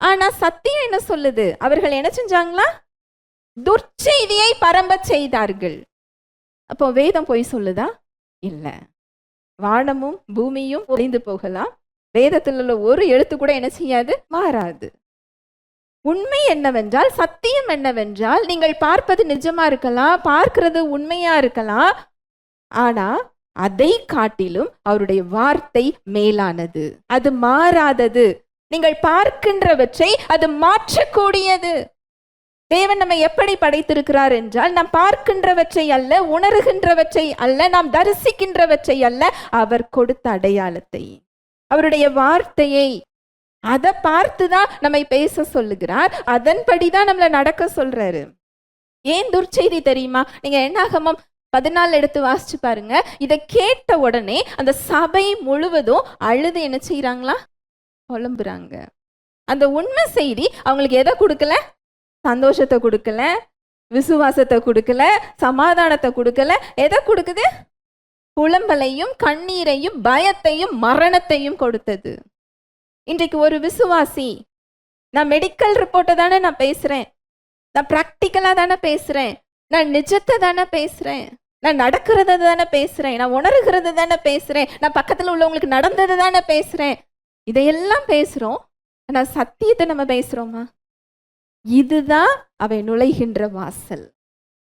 ஆனா சத்தியம் என்ன சொல்லுது? அவர்கள் என்ன செஞ்சாங்களா? துர்ச்செய்தியை பரம்ப செய்தார்கள். அப்போ வேதம் பொய் சொல்லுதா? இல்ல. வானமும் பூமியும் ஒளிந்து போகலாம், வேதத்தில் உள்ள ஒரு எழுத்து கூட என்ன செய்யாது? மாறாது. உண்மை என்னவென்றால், சத்தியம் என்னவென்றால், நீங்கள் பார்ப்பது நிஜமா இருக்கலாம், பார்க்கிறது உண்மையா இருக்கலாம், ஆனா அதை காட்டிலும் அவருடைய வார்த்தை மேலானது, அது மாறாதது. நீங்கள் பார்க்கின்றவற்றை அது மாற்றக்கூடியது. தேவன் நம்மை எப்படி படைத்திருக்கிறார் என்றால், நாம் பார்க்கின்றவற்றை அல்ல, உணர்கின்றவற்றை அல்ல, நாம் தரிசிக்கின்றவற்றை அல்ல, அவர் கொடுத்த அடையாளத்தை, அவருடைய வார்த்தையை அதை பார்த்துதான் நம்மை பேச சொல்லுகிறார், அதன்படிதான் நம்மளை நடக்க சொல்றாரு. ஏன் துர்ச்செய்தி தெரியுமா? நீங்க என்னாகமம் 14 எடுத்து வாசிச்சு பாருங்க. இதை கேட்ட உடனே அந்த சபை முழுவதும் அழுது என்ன செய்யறாங்களா? புலம்புறாங்க. அந்த உண்மை செய்தி அவங்களுக்கு எதை கொடுக்கல? சந்தோஷத்தை கொடுக்கல, விசுவாசத்தை கொடுக்கல, சமாதானத்தை கொடுக்கல. எதை கொடுக்குது? புலம்பலையும் கண்ணீரையும் பயத்தையும் மரணத்தையும் கொடுத்தது. இன்றைக்கு ஒரு விசுவாசி, நான் மெடிக்கல் ரிப்போர்ட்டை தானே நான் பேசுறேன், நான் பிராக்டிக்கலா தானே பேசுறேன், நான் நிஜத்தை தானே பேசுறேன், நான் நடக்கிறத தானே பேசுறேன், நான் உணர்கிறது தானே பேசுறேன், நான் பக்கத்துல உள்ளவங்களுக்கு நடந்தது தானே பேசுறேன், இதையெல்லாம் பேசுறோம். ஆனா சத்தியத்தை நம்ம பேசுறோமா? இதுதான் அவை நுழைகின்ற வாசல்.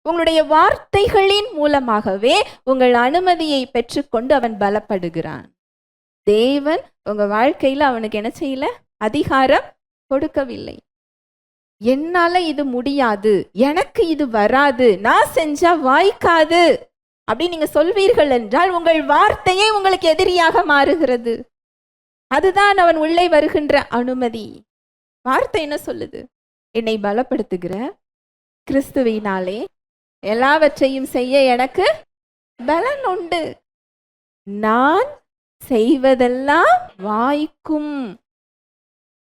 உங்களுடைய வார்த்தைகளின் மூலமாகவே உங்கள் அனுமதியை பெற்றுக்கொண்டு அவன் பலப்படுகிறான். தேவன் உங்க வாழ்க்கையில அவனுக்கு என்ன செய்யல? அதிகாரம் கொடுக்கவில்லை. என்னால இது முடியாது, எனக்கு இது வராது, நான் செஞ்சா வாய்க்காது அப்படின்னு நீங்க சொல்வீர்கள் என்றால் உங்கள் வார்த்தையே உங்களுக்கு எதிரியாக மாறுகிறது. அதுதான் அவன் உள்ளே வருகின்ற அனுமதி. வார்த்தை என்ன சொல்லுது? என்னை பலப்படுத்துகிற கிறிஸ்துவினாலே எல்லாவற்றையும் செய்ய எனக்கு பலன் உண்டு, நான் செய்வதெல்லாம் வாய்க்கும்.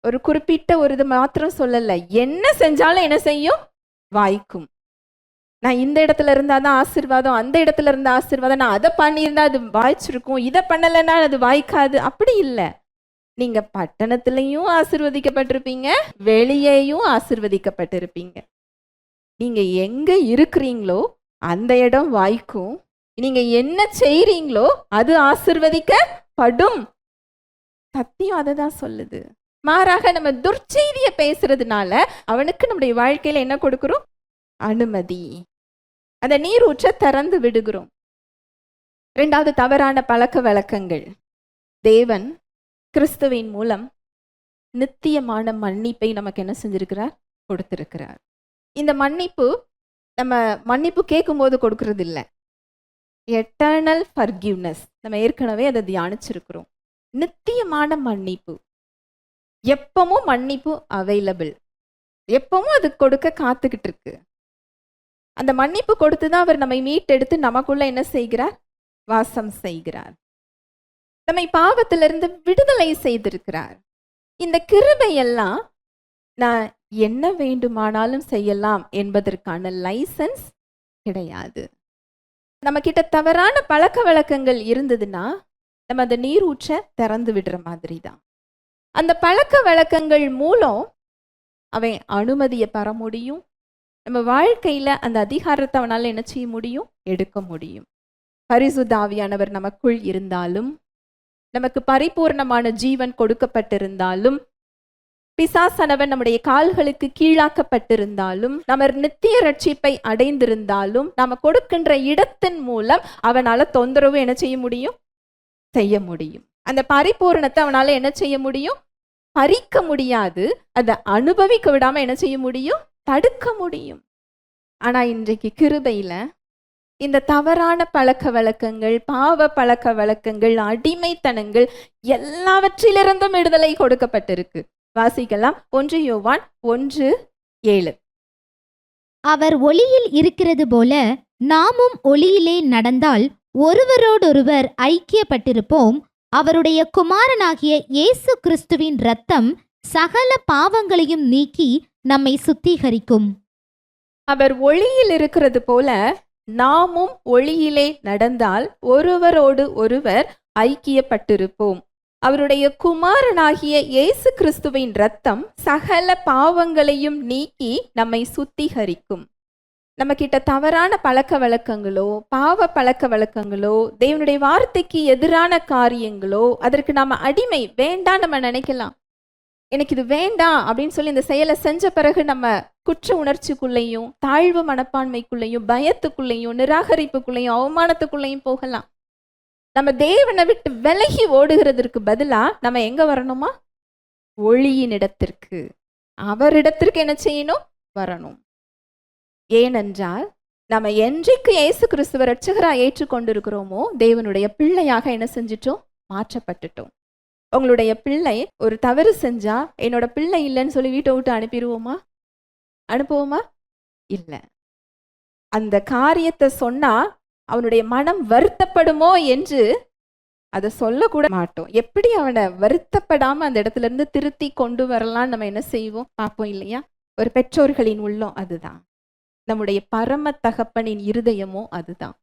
ஒரு குறிப்பிட்ட ஒரு இது மாத்திரம் சொல்லல, என்ன செஞ்சாலும் என்ன செய்யும்? வாய்க்கும். நான் இந்த இடத்துல இருந்தாதான் ஆசீர்வாதம், அந்த இடத்துல இருந்த ஆசீர்வாதம், நான் அதை பண்ணியிருந்தா அது வாய்ச்சிருக்கும், இதை பண்ணலைன்னா அது வாய்க்காது. அப்படி இல்லை. நீங்க பட்டணத்திலையும் ஆசீர்வதிக்கப்பட்டிருப்பீங்க, வெளியேயும் ஆசீர்வதிக்கப்பட்டிருப்பீங்க. நீங்க எங்க இருக்கிறீங்களோ அந்த இடம் வாய்க்கும். நீங்க என்ன செய்றீங்களோ அது ஆசீர்வதிக்கப்படும். சத்தியம் அதை தான் சொல்லுது. மாறாக நம்ம துர்ச்செய்தியை பேசுறதுனால அவனுக்கு நம்முடைய வாழ்க்கையில என்ன கொடுக்கிறோம்? அனுமதி. அந்த நீர் ஊற்ற திறந்து விடுகிறோம். 2வது தவறான பழக்க வழக்கங்கள். தேவன் கிறிஸ்துவின் மூலம் நித்தியமான மன்னிப்பை நமக்கு என்ன செஞ்சிருக்கிறார்? கொடுத்திருக்கிறார். இந்த மன்னிப்பு நம்ம மன்னிப்பு கேட்கும் போது கொடுக்கறது இல்லை. எட்டர்னல் ஃபர்கிவ்னஸ், நம்ம ஏற்கனவே அதை தியானிச்சிருக்கிறோம். நித்தியமான மன்னிப்பு, எப்பவும் மன்னிப்பு அவைலபிள், எப்பவும் அது கொடுக்க காத்துக்கிட்டு இருக்கு. அந்த மன்னிப்பு கொடுத்துதான் அவர் நம்மை மீட்டெடுத்து நமக்குள்ள என்ன செய்கிறார்? வாசம் செய்கிறார். நம்மை பாவத்திலிருந்து விடுதலை செய்திருக்கிறார். இந்த கிருபையெல்லாம் நான் என்ன வேண்டுமானாலும் செய்யலாம் என்பதற்கான லைசன்ஸ் கிடையாது. நம்ம கிட்ட தவறான பழக்க வழக்கங்கள் இருந்ததுன்னா நம்ம அந்த நீர் ஊற்ற திறந்து விடுற மாதிரி தான். அந்த பழக்க வழக்கங்கள் மூலம் அவன் அனுமதியை பெற முடியும். நம்ம வாழ்க்கையில அந்த அதிகாரத்தை அவனால என்ன செய்ய முடியும்? எடுக்க முடியும். பரிசுத்த ஆவியானவர் நமக்குள் இருந்தாலும், நமக்கு பரிபூர்ணமான ஜீவன் கொடுக்கப்பட்டிருந்தாலும், பிசாசானவன் நம்முடைய கால்களுக்கு கீழாக்கப்பட்டிருந்தாலும், நம்ம நித்திய ரட்சிப்பை அடைந்திருந்தாலும், நாம கொடுக்கின்ற இடத்தின் மூலம் அவனால தொந்தரவு என்ன செய்ய முடியும்? செய்ய முடியும். அந்த பரிபூரணத்தை அவனால என்ன செய்ய முடியும்? பறிக்க முடியாது. அதை அனுபவிக்க விடாம என்ன செய்ய முடியும்? தடுக்க முடியும். ஆனா இன்றைக்கு கிருபையில இந்த தவறான பழக்க வழக்கங்கள், பாவ பழக்க வழக்கங்கள், அடிமைத்தனங்கள் எல்லாவற்றிலிருந்தும் விடுதலை கொடுக்கப்பட்டிருக்கு. வாசிக்கலாம். 1 யோவான் 1:7. அவர் ஒளியில் இருக்கிறது போல நாமும் ஒளியிலே நடந்தால் ஒருவரோடொருவர் ஐக்கியப்பட்டிருப்போம். அவருடைய குமாரனாகிய இயேசு கிறிஸ்துவின் இரத்தம் சகல பாவங்களையும் நீக்கி நம்மை சுத்திகரிக்கும். அவர் ஒளியில் இருக்கிறது போல நாமும் ஒளியிலே நடந்தால் ஒருவரோடு ஒருவர் ஐக்கியப்பட்டிருப்போம். அவருடைய குமாரனாகிய இயேசு கிறிஸ்துவின் இரத்தம் சகல பாவங்களையும் நீக்கி நம்மை சுத்திகரிக்கும். நம்ம கிட்ட தவறான பழக்க வழக்கங்களோ, பாவ பழக்க வழக்கங்களோ, தேவனுடைய வார்த்தைக்கு எதிரான காரியங்களோ, அதற்கு நாம அடிமை வேண்டாம் நம்ம நினைக்கலாம். எனக்கு இது வேண்டாம் அப்படின்னு சொல்லி இந்த செயலை செஞ்ச பிறகு நம்ம குற்ற உணர்ச்சிக்குள்ளேயும், தாழ்வு மனப்பான்மைக்குள்ளேயும், பயத்துக்குள்ளேயும், நிராகரிப்புக்குள்ளேயும், அவமானத்துக்குள்ளேயும் போகலாம். நம்ம தேவனை விட்டு விலகி ஓடுகிறதுக்கு பதிலா நம்ம எங்க வரணுமா? ஒளியின் இடத்திற்கு, அவரிடத்திற்கு என்ன செய்யணும்? வரணும். ஏனென்றால் நம்ம என்றைக்கு இயேசு கிறிஸ்துவ இரட்சகராக ஏற்றுக்கொண்டிருக்கிறோமோ தேவனுடைய பிள்ளையாக என்ன செஞ்சிட்டோம்? மாற்றப்பட்டுட்டோம். உங்களுடைய பிள்ளை ஒரு தவறு செஞ்சா என்னோட பிள்ளை இல்லைன்னு சொல்லி வீட்டை விட்டு அனுப்பிடுவோமா? அனுப்புவோமா? இல்லை. அந்த காரியத்தை சொன்னா அவனுடைய மனம் வருத்தப்படுமோ என்று அதை சொல்லக்கூட மாட்டோம். எப்படி அவனை வருத்தப்படாம அந்த இடத்துல இருந்து திருத்தி கொண்டு வரலாம் நம்ம என்ன செய்வோம் பார்ப்போம் இல்லையா? ஒரு பெற்றோர்களின் உள்ளம் அதுதான். நம்முடைய பரம தகப்பனின் இருதயமும் அதுதான்.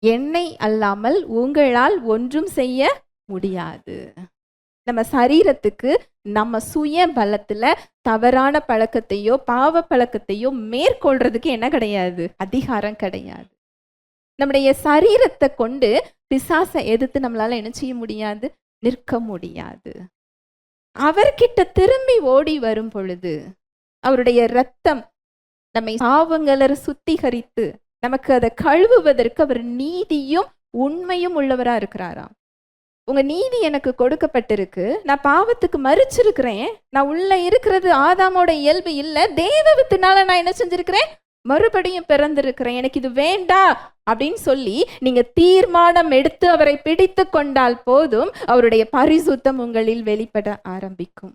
என்னை அல்லாமல் உங்களால் ஒன்றும் செய்ய முடியாது. நம்ம சரீரத்துக்கு நம்ம சுய பலத்துல தவறான பழக்கத்தையோ பாவ பழக்கத்தையோ மேற்கொள்றதுக்கு என்ன கிடையாது? அதிகாரம் கிடையாது. நம்முடைய சரீரத்தை கொண்டு பிசாசை எதிர்த்து நம்மளால என்ன செய்ய முடியாது? நிற்க முடியாது. அவர்கிட்ட திரும்பி ஓடி வரும் பொழுது அவருடைய இரத்தம் நம்மை பாவங்களை சுத்திகரித்து நமக்கு அதை கழுவுவதற்கு அவர் நீதியும் உண்மையும் உள்ளவரா இருக்கிறாராம். உங்க நீதி எனக்கு கொடுக்கப்பட்டிருக்கு, நான் பாவத்துக்கு மறிச்சிருக்கிறேன், நான் உள்ள இருக்கிறது ஆதாமோட இயல்பு இல்லை, தேவத்தினால நான் என்ன செஞ்சிருக்கிறேன்? மறுபடியும் பிறந்திருக்கிறேன், எனக்கு இது வேண்டாம் அப்படின்னு சொல்லி நீங்க தீர்மானம் எடுத்து அவரை பிடித்து கொண்டால் போதும் அவருடைய பரிசுத்தம் உங்களில் வெளிப்பட ஆரம்பிக்கும்.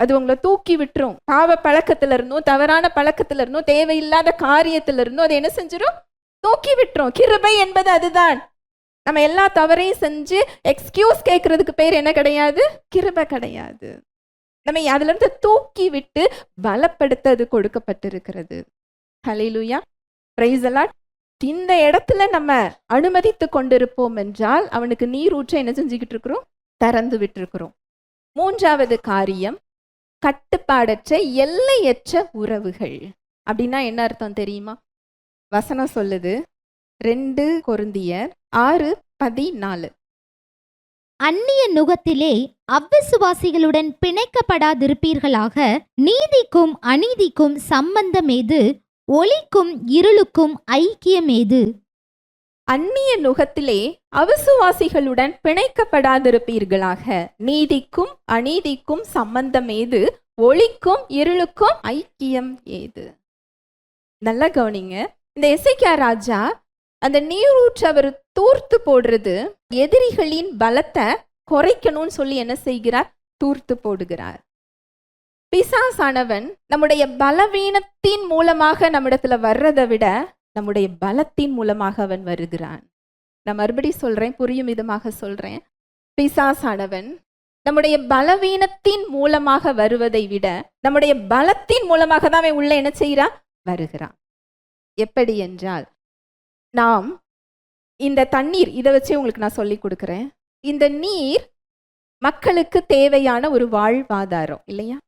அது உங்களை தூக்கி விட்டுரும். பாவ பழக்கத்துல இருந்தும் தவறான பழக்கத்துல இருந்தும் தேவையில்லாத காரியத்துல இருந்தும் அது என்ன செஞ்சிடும்? தூக்கி விட்டுரும். கிருபை என்பது அதுதான். நம்ம எல்லா தவறையும் செஞ்சு எக்ஸ்கியூஸ் கேட்கறதுக்கு பேர் என்ன கிடையாது? கிருபை கிடையாது. நம்ம அதுல இருந்து தூக்கி விட்டு பலப்படுத்த அது கொடுக்கப்பட்டிருக்கிறது. ஹல்லேலூயா, பிரைஸ் தி லார்ட். இந்த இடத்துல நம்ம அனுமதித்து கொண்டிருப்போம் என்றால் அவனுக்கு நீர் ஊற்ற என்ன செஞ்சுக்கிட்டு இருக்கிறோம்? திறந்து விட்டுருக்கிறோம். மூன்றாவது காரியம், கட்டுப்பாடற்ற எல்லையற்ற உறவுகள். அப்படின்னா என்ன அர்த்தம் தெரியுமா? வசனம் சொல்லுது 2 கொரிந்தியர் 6:14. அந்நிய நுகத்திலே அவ்விசுவாசிகளுடன் பிணைக்கப்படாதிருப்பீர்களாக. நீதிக்கும் அநீதிக்கும் சம்பந்தமேது? ஒளிக்கும் இருளுக்கும் ஐக்கியமேது? அந்நிய நுகத்திலே அவிசுவாசிகளுடன் பிணைக்கப்படாதிருப்பீர்களாக. நீதிக்கும் அநீதிக்கும் சம்பந்தம் ஏது? ஒளிக்கும் இருளுக்கும் ஐக்கியம் ஏது? நல்லா கவனிங்க. இந்த எசேக்கியா ராஜா அந்த நீரூற்று அவர் தூர்த்து போடுறது எதிரிகளின் பலத்தை குறைக்கணும்னு சொல்லி என்ன செய்கிறார்? தூர்த்து போடுகிறார். பிசாசானவன் நம்முடைய பலவீனத்தின் மூலமாக நம்மிடத்துல வர்றதை விட நம்முடைய பலத்தின் மூலமாக அவன் வருகிறான். நான் மறுபடி சொல்றேன், புரியும் விதமாக சொல்றேன். பிசாசானவன் நம்முடைய பலவீனத்தின் மூலமாக வருவதை விட நம்முடைய பலத்தின் மூலமாக தான் அவன் உள்ள என்ன செய்கிறான்? வருகிறான். எப்படி என்றால், நாம் இந்த தண்ணீர், இதை வச்சே உங்களுக்கு நான் சொல்லி கொடுக்குறேன். இந்த நீர் மக்களுக்கு தேவையான ஒரு வாழ்வாதாரம் இல்லையா?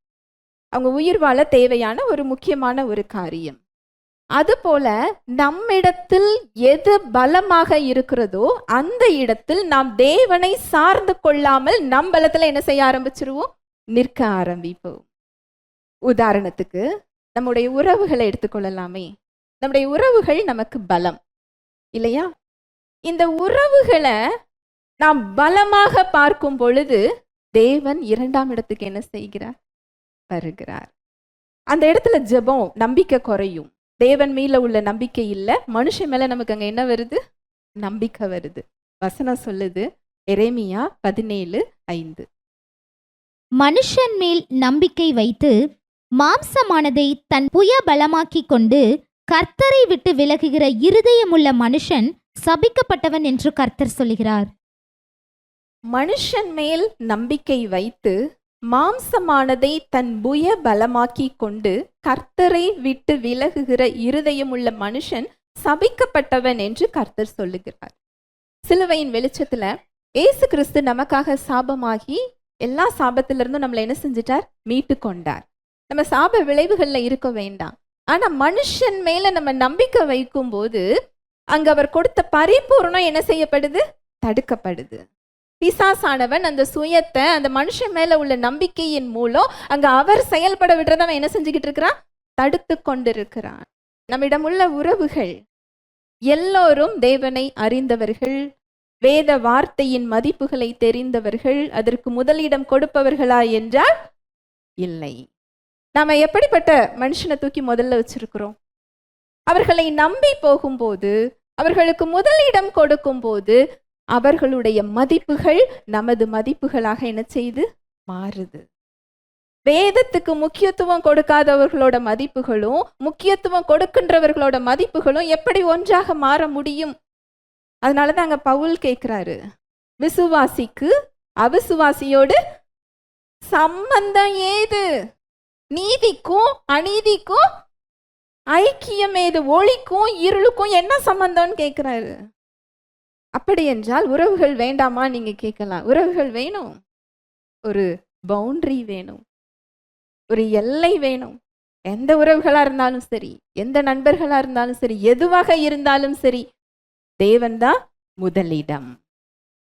அவங்க உயிர் வாழ தேவையான ஒரு முக்கியமான ஒரு காரியம். அதுபோல நம்மிடத்தில் எது பலமாக இருக்கிறதோ அந்த இடத்தில் நாம் தேவனை சார்ந்து கொள்ளாமல் நம் பலத்துல என்ன செய்ய ஆரம்பிச்சிருவோம்? நிற்க ஆரம்பிப்போம். உதாரணத்துக்கு நம்முடைய உறவுகளை எடுத்துக்கொள்ளலாமே. நம்முடைய உறவுகள் நமக்கு பலம் இல்லையா? இந்த உறவுகளை நாம் பலமாக பார்க்கும் பொழுது தேவன் 2ஆம் இடத்துக்கு என்ன செய்கிறார்? வருகிறார். அந்த இடத்துல ஜெபம், நம்பிக்கை குறையும். தேவன் மேல உள்ள நம்பிக்கை இல்லை, மனுஷன் மேல நமக்கு அங்க என்ன வருது? நம்பிக்கை வருது. வசனம் சொல்லுது, எரேமியா 17:5. மனுஷன் மேல் நம்பிக்கை வைத்து மாம்சமானதை தன் புய பலமாக்கிக் கொண்டு கர்த்தரை விட்டு விலகுகிற இருதயமுள்ள மனுஷன் சபிக்கப்பட்டவன் என்று கர்த்தர் சொல்கிறார். மனுஷன் மேல் நம்பிக்கை வைத்து மாம்சமானதை தன் புய பலமாக்கி கொண்டு கர்த்தரை விட்டு விலகுகிற இருதயமுள்ள மனுஷன் சபிக்கப்பட்டவன் என்று கர்த்தர் சொல்லுகிறார். சிலுவையின் வெளிச்சத்துல இயேசு கிறிஸ்து நமக்காக சாபமாகி எல்லா சாபத்திலிருந்தும் நம்மளை என்ன செஞ்சிட்டார்? மீட்டு கொண்டார். நம்ம சாப விளைவுகள்ல இருக்க வேண்டாம். ஆனா மனுஷன் மேல நம்ம நம்பிக்கை வைக்கும் போது அங்க அவர் கொடுத்த பரிபூரணம் என்ன செய்யப்படுது? தடுக்கப்படுது. பிசாசானவன் அந்த சுயத்தை, அந்த மனுஷன் மேல உள்ள நம்பிக்கையின் மூலம் அங்க அவர் செயல்பட விடுறத அவன் என்ன செஞ்சுக்கிட்டு இருக்கிறான்? தடுத்து கொண்டிருக்கிறான். நம்மிடம் உள்ள உறவுகள் எல்லோரும் தேவனை அறிந்தவர்கள், வேத வார்த்தையின் மதிப்புகளை தெரிந்தவர்கள், அதற்கு முதலிடம் கொடுப்பவர்களா என்றால் இல்லை. நாம எப்படிப்பட்ட மனுஷனை தூக்கி முதல்ல வச்சிருக்கிறோம்? அவர்களை நம்பி போகும்போது, அவர்களுக்கு முதலிடம் கொடுக்கும் போது அவர்களுடைய மதிப்புகள் நமது மதிப்புகளாக என்ன செய்து மாறுது. வேதத்துக்கு முக்கியத்துவம் கொடுக்காதவர்களோட மதிப்புகளும் முக்கியத்துவம் கொடுக்கின்றவர்களோட மதிப்புகளும் எப்படி ஒன்றாக மாற முடியும்? அதனாலதான் அங்க பவுல் கேட்கிறாரு, விசுவாசிக்கு அவிசுவாசியோடு சம்பந்தம் ஏது? நீதிக்கும் அநீதிக்கும் ஐக்கியம் ஏது? ஒளிக்கும் இருளுக்கும் என்ன சம்பந்தம்னு கேட்கிறாரு. அப்படி என்றால் உறவுகள் வேண்டாமா நீங்க கேட்கலாம். உறவுகள் வேணும். ஒரு பவுண்டரி வேணும், ஒரு எல்லை வேணும். எந்த உறவுகளா இருந்தாலும் சரி, எந்த நண்பர்களா இருந்தாலும் சரி, எதுவாக இருந்தாலும் சரி, தேவன் தான் முதலிடம்.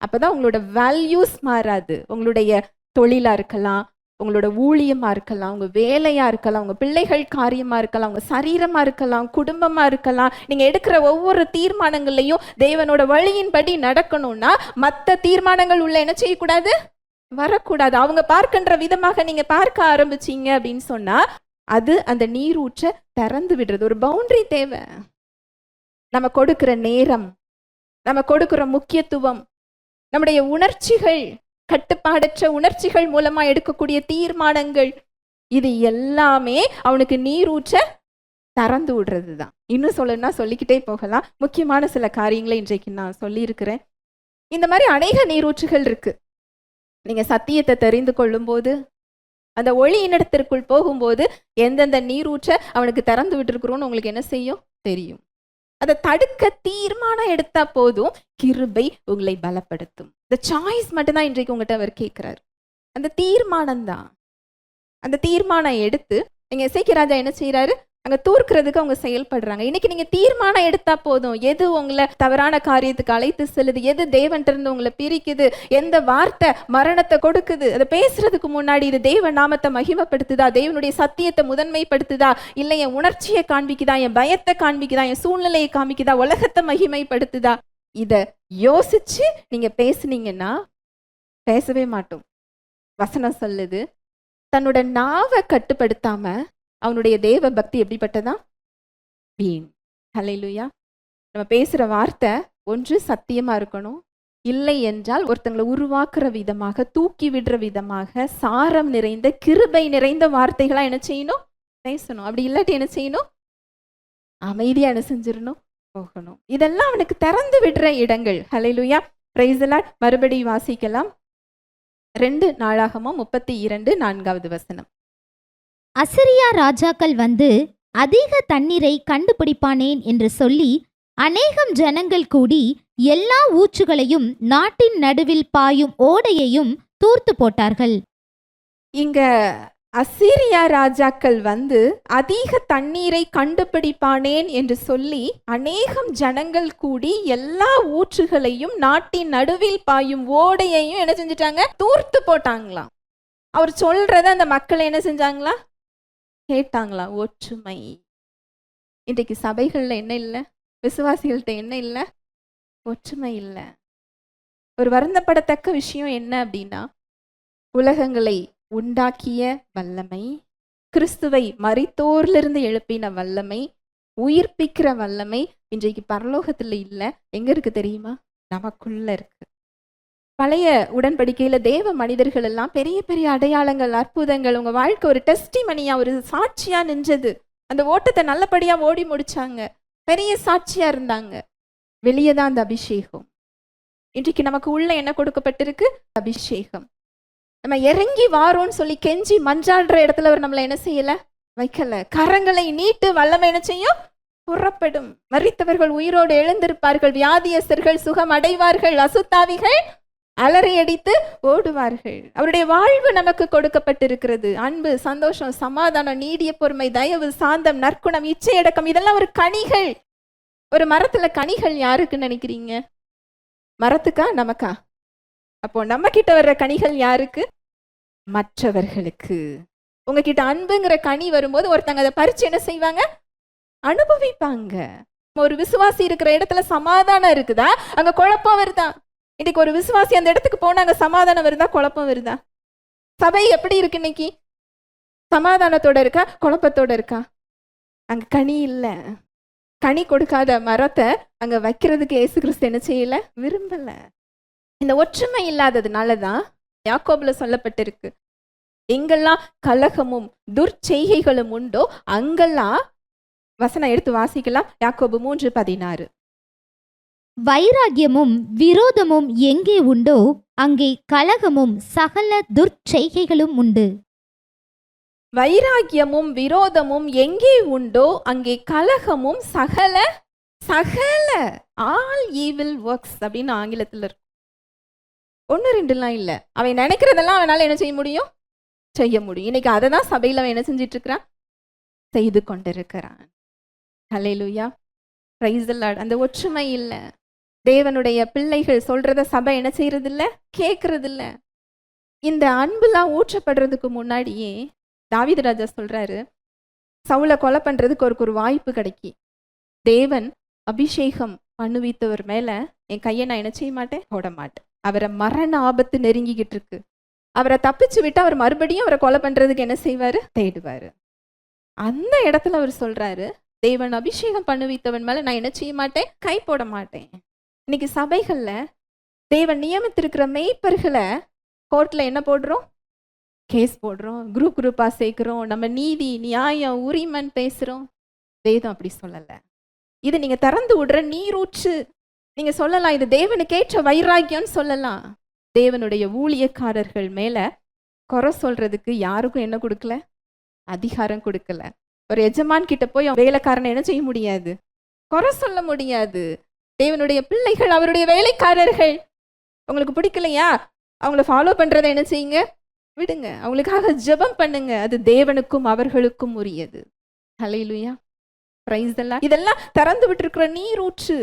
அப்பதான் உங்களோட வேல்யூஸ் மாறாது. உங்களுடைய தொழிலா இருக்கலாம், உங்களோட ஊழியமா இருக்கலாம், உங்க வேலையா இருக்கலாம், உங்க பிள்ளைகள் காரியமா இருக்கலாம், உங்க சரீரமா இருக்கலாம், குடும்பமா இருக்கலாம். நீங்க எடுக்கிற ஒவ்வொரு தீர்மானங்கள்லையும் தேவனோட வழியின்படி நடக்கணும்னா மற்ற தீர்மானங்கள் உள்ள என்ன செய்யக்கூடாது? வரக்கூடாது. அவங்க பார்க்கின்ற விதமாக நீங்க பார்க்க ஆரம்பிச்சீங்க அப்படின்னு சொன்னா அது அந்த நீரூற்ற திறந்து விடுறது. ஒரு பவுண்டரி தேவை. நம்ம கொடுக்கிற நேரம், நம்ம கொடுக்கிற முக்கியத்துவம், நம்முடைய உணர்ச்சிகள், கட்டுப்பாடற்ற உணர்ச்சிகள் மூலமா எடுக்கக்கூடிய தீர்மானங்கள், இது எல்லாமே அவனுக்கு நீரூற்ற திறந்து விடுறது தான். இன்னும் சொல்லணும்னா சொல்லிக்கிட்டே போகலாம். முக்கியமான சில காரியங்களை இன்றைக்கு நான் சொல்லியிருக்கிறேன். இந்த மாதிரி அநேக நீரூற்றுகள் இருக்கு. நீங்க சத்தியத்தை தெரிந்து கொள்ளும் போது, அந்த ஒளியினிடத்திற்குள் போகும்போது எந்தெந்த நீரூற்ற அவனுக்கு திறந்து விட்டுருக்குறோன்னு உங்களுக்கு என்ன செய்யும்? தெரியும். அதை தடுக்க தீர்மானம் எடுத்தா போதும், கிருபை உங்களை பலப்படுத்தும். இந்த சாய்ஸ் மட்டும்தான் இன்றைக்கு உங்கள்கிட்ட அவர் கேட்கிறார். அந்த தீர்மானம் தான். அந்த தீர்மானம் எடுத்து நீங்க எசேக்கியா ராஜா என்ன செய்யறாரு? அங்க தூர்க்கிறதுக்கு அவங்க செயல்படுறாங்க. இன்னைக்கு நீங்க தீர்மானம் எடுத்தா போதும். எது உங்களை தவறான காரியத்துக்கு அழைத்து செல்லுது, எது தேவன் இருந்து உங்களை பிரிக்குது, எந்த வார்த்தை மரணத்தை கொடுக்குது, அதை பேசுறதுக்கு முன்னாடி இது தேவ நாமத்தை மகிமைப்படுத்துதா, தேவனுடைய சத்தியத்தை முதன்மைப்படுத்துதா, இல்லை என் உணர்ச்சியை காண்பிக்குதா, என் பயத்தை காண்பிக்குதா, என் சூழ்நிலையை காண்பிக்குதா, உலகத்தை மகிமைப்படுத்துதா, இத யோசிச்சு நீங்க பேசுனீங்கன்னா பேசவே மாட்டோம். வசனம் சொல்லுது, தன்னோட நாவை கட்டுப்படுத்தாம அவனுடைய தேவ பக்தி எப்படிப்பட்டதா? வீண். ஹல்லேலூயா. நம்ம பேசுற வார்த்தை ஒன்று சத்தியமா இருக்கணும், இல்லை என்றால் ஒருத்தங்களை உருவாக்குற விதமாக, தூக்கி விடுற விதமாக, சாரம் நிறைந்த கிருபை நிறைந்த வார்த்தைகளா என்ன செய்யணும்? பேசணும். அப்படி இல்லாட்டி என்ன செய்யணும்? அமைதியா என்ன செஞ்சிடணும்? போகணும். இதெல்லாம் அவனுக்கு திறந்து விடுற இடங்கள். ஹல்லேலூயா. Praise the Lord. மறுபடியும் வாசிக்கலாம். 2 நாளாகமம் 32:4 வசனம். அசிரியா ராஜாக்கள் வந்து அதிக தண்ணீரை கண்டுபிடிப்பானேன் என்று சொல்லி அநேகம் ஜனங்கள் கூடி எல்லா ஊற்றுகளையும் நாட்டின் நடுவில் பாயும் ஓடையையும் தூர்த்து போட்டார்கள். இங்க அசீரியா ராஜாக்கள் வந்து அதிக தண்ணீரை கண்டுபிடிப்பானேன் என்று சொல்லி அநேகம் ஜனங்கள் கூடி எல்லா ஊற்றுகளையும் நாட்டின் நடுவில் பாயும் ஓடையையும் என்ன செஞ்சிட்டாங்க? தூர்த்து போட்டாங்களாம். அவர் சொல்றத அந்த மக்கள் என்ன செஞ்சாங்களா? கேட்டாங்களா? ஒற்றுமை. இன்றைக்கு சபைகள்ல என்ன இல்லை? விசுவாசிகள்கிட்ட என்ன இல்லை? ஒற்றுமை இல்லை. ஒரு வருந்தப்படத்தக்க விஷயம் என்ன அப்படின்னா, உலகங்களை உண்டாக்கிய வல்லமை, கிறிஸ்துவை மரித்தோரிலிருந்து எழுப்பின வல்லமை, உயிர்ப்பிக்கிற வல்லமை இன்றைக்கு பரலோகத்துல இல்லை. எங்க இருக்கு தெரியுமா? நமக்குள்ள இருக்கு. பழைய உடன்படிக்கையில தேவ மனிதர்கள் எல்லாம் பெரிய பெரிய அடையாளங்கள், அற்புதங்கள், உங்க வாழ்க்கை ஒரு டெஸ்டிமனியா, ஒரு சாட்சியா நின்றது. அந்த ஓட்டத்தை நல்லபடியா ஓடி முடிச்சாங்க, பெரிய சாட்சியா இருந்தாங்க. வெளியே தான் அந்த அபிஷேகம். இன்றைக்கு நமக்கு உள்ள என்ன கொடுக்கப்பட்டிருக்கு? அபிஷேகம். நம்ம இறங்கி வாரோன்னு சொல்லி கெஞ்சி மஞ்சாடுற இடத்துல அவர் நம்மளை என்ன செய்யல? வைக்கல. கரங்களை நீட்டு வல்லமை என்ன செய்யும்? புறப்படும். மரித்தவர்கள் உயிரோடு எழுந்திருப்பார்கள், வியாதியஸ்தர்கள் சுகம் அடைவார்கள், அசுத்தாவிகள் அலறியடித்து ஓடுவார்கள். அவருடைய வாழ்வு நமக்கு கொடுக்கப்பட்டிருக்கிறது. அன்பு, சந்தோஷம், சமாதானம், நீடிய பொறுமை, தயவு, சாந்தம், நற்குணம், இச்சையடக்கம், இதெல்லாம் ஒரு கனிகள். ஒரு மரத்துல கனிகள் யாருக்குன்னு நினைக்கிறீங்க? மரத்துக்கா நமக்கா? அப்போ நம்ம கிட்ட வர்ற கனிகள் யாருக்கு? மற்றவர்களுக்கு. உங்ககிட்ட அன்புங்கிற கனி வரும்போது ஒருத்தங்க அதை பறிச்சு என்ன செய்வாங்க? அனுபவிப்பாங்க. ஒரு விசுவாசி இருக்கிற இடத்துல சமாதானம் இருக்குதா? அங்க குழப்பம் வருதா? இன்னைக்கு ஒரு விசுவாசி அந்த இடத்துக்கு போனா அங்க சமாதானம் வருதா? குழப்பம் வருதா? சபை எப்படி இருக்கு இன்னைக்கு? சமாதானத்தோட இருக்கா? குழப்பத்தோட இருக்கா? அங்க கனி இல்ல. கனி கொடுக்காத மரத்தை அங்க வைக்கிறதுக்கு இயேசு கிறிஸ்து என்ன செய்யல? விரும்பல. இந்த ஒற்றுமை இல்லாததுனால தான் யாக்கோபுல சொல்லப்பட்டிருக்கு, எங்கெல்லாம் கலகமும் துர்ச்செய்கைகளும் உண்டோ அங்கெல்லாம், வசனம் எடுத்து வாசிக்கலாம், யாக்கோபு 3:16. வைராகியமும் விரோதமும் எங்கே உண்டோ அங்கே கலகமும் சகல துர்ச்செய்கைகளும் உண்டு. வைராகியமும் விரோதமும் எங்கே உண்டோ அங்கே கலகமும் சகல சகல ஆல் ஈவில் ஒர்க்ஸ் அப்படின்னு ஆங்கிலத்தில் இருக்கு. 1-2லாம் இல்லை, அவன் நினைக்கிறதெல்லாம் அவனால என்ன செய்ய முடியும்? செய்ய முடியும். இன்னைக்கு அதை தான் சபையில் அவன் என்ன செஞ்சிட்டு இருக்கிறான்? செய்து கொண்டிருக்கிறான். ஹல்லேலூயா, பிரைஸ் தி லார்ட். அந்த ஒற்றுமை இல்லை. தேவனுடைய பிள்ளைகள் சொல்றத சபை என்ன செய்யறது இல்லை? கேட்கறது இல்லை. இந்த அன்புலாம் ஊற்றப்படுறதுக்கு முன்னாடியே தாவீது ராஜா சொல்றாரு, சவுலை கொலை பண்றதுக்கு ஒரு வாய்ப்பு கிடைக்கி, தேவன் அபிஷேகம் பண்ணுவித்தவர் மேல என் கையை நான் என்ன செய்ய மாட்டேன்? போட மாட்டேன். அவரை மரண ஆபத்து நெருங்கிக்கிட்டு இருக்கு, அவரை தப்பிச்சு விட்டு அவர் மறுபடியும் அவரை கொலை பண்றதுக்கு என்ன செய்வாரு? தேடுவாரு. அந்த இடத்துல அவர் சொல்றாரு, தேவன் அபிஷேகம் பண்ணுவித்தவன் மேல நான் என்ன செய்ய மாட்டேன்? கை போட மாட்டேன். இன்னைக்கு சபைகள்ல தேவன் நியமித்திருக்கிற மேய்ப்பர்களை கோர்ட்ல என்ன போடுறோம்? கேஸ் போடுறோம், குரூப்பா சேர்க்கிறோம், நம்ம நீதி நியாயம் உரிமைன்னு பேசுறோம். வேதம் அப்படி சொல்லல. இது நீங்க திறந்து விடுற நீரூற்று. நீங்க சொல்லலாம், இது தேவனுக்கேற்ற வைராக்கியம்னு சொல்லலாம். தேவனுடைய ஊழியக்காரர்கள் மேல குறை சொல்றதுக்கு யாருக்கும் என்ன கொடுக்கல? அதிகாரம் கொடுக்கல. ஒரு எஜமான் கிட்ட போய் வேலைக்காரனை என்ன செய்ய முடியாது? குறை சொல்ல முடியாது. தேவனுடைய பிள்ளைகள் அவருடைய வேலைக்காரர்கள். உங்களுக்கு பிடிக்கலையா? அவங்கள ஃபாலோ பண்றதை என்ன செய்யுங்க? விடுங்க. அவங்களுக்காக ஜெபம் பண்ணுங்க. அது தேவனுக்கும் அவர்களுக்கும் உரியது. ஹல்லேலூயா, பிரைஸ் தி லார்ட். இதெல்லாம் திறந்து விட்டுருக்கிற நீரூற்று.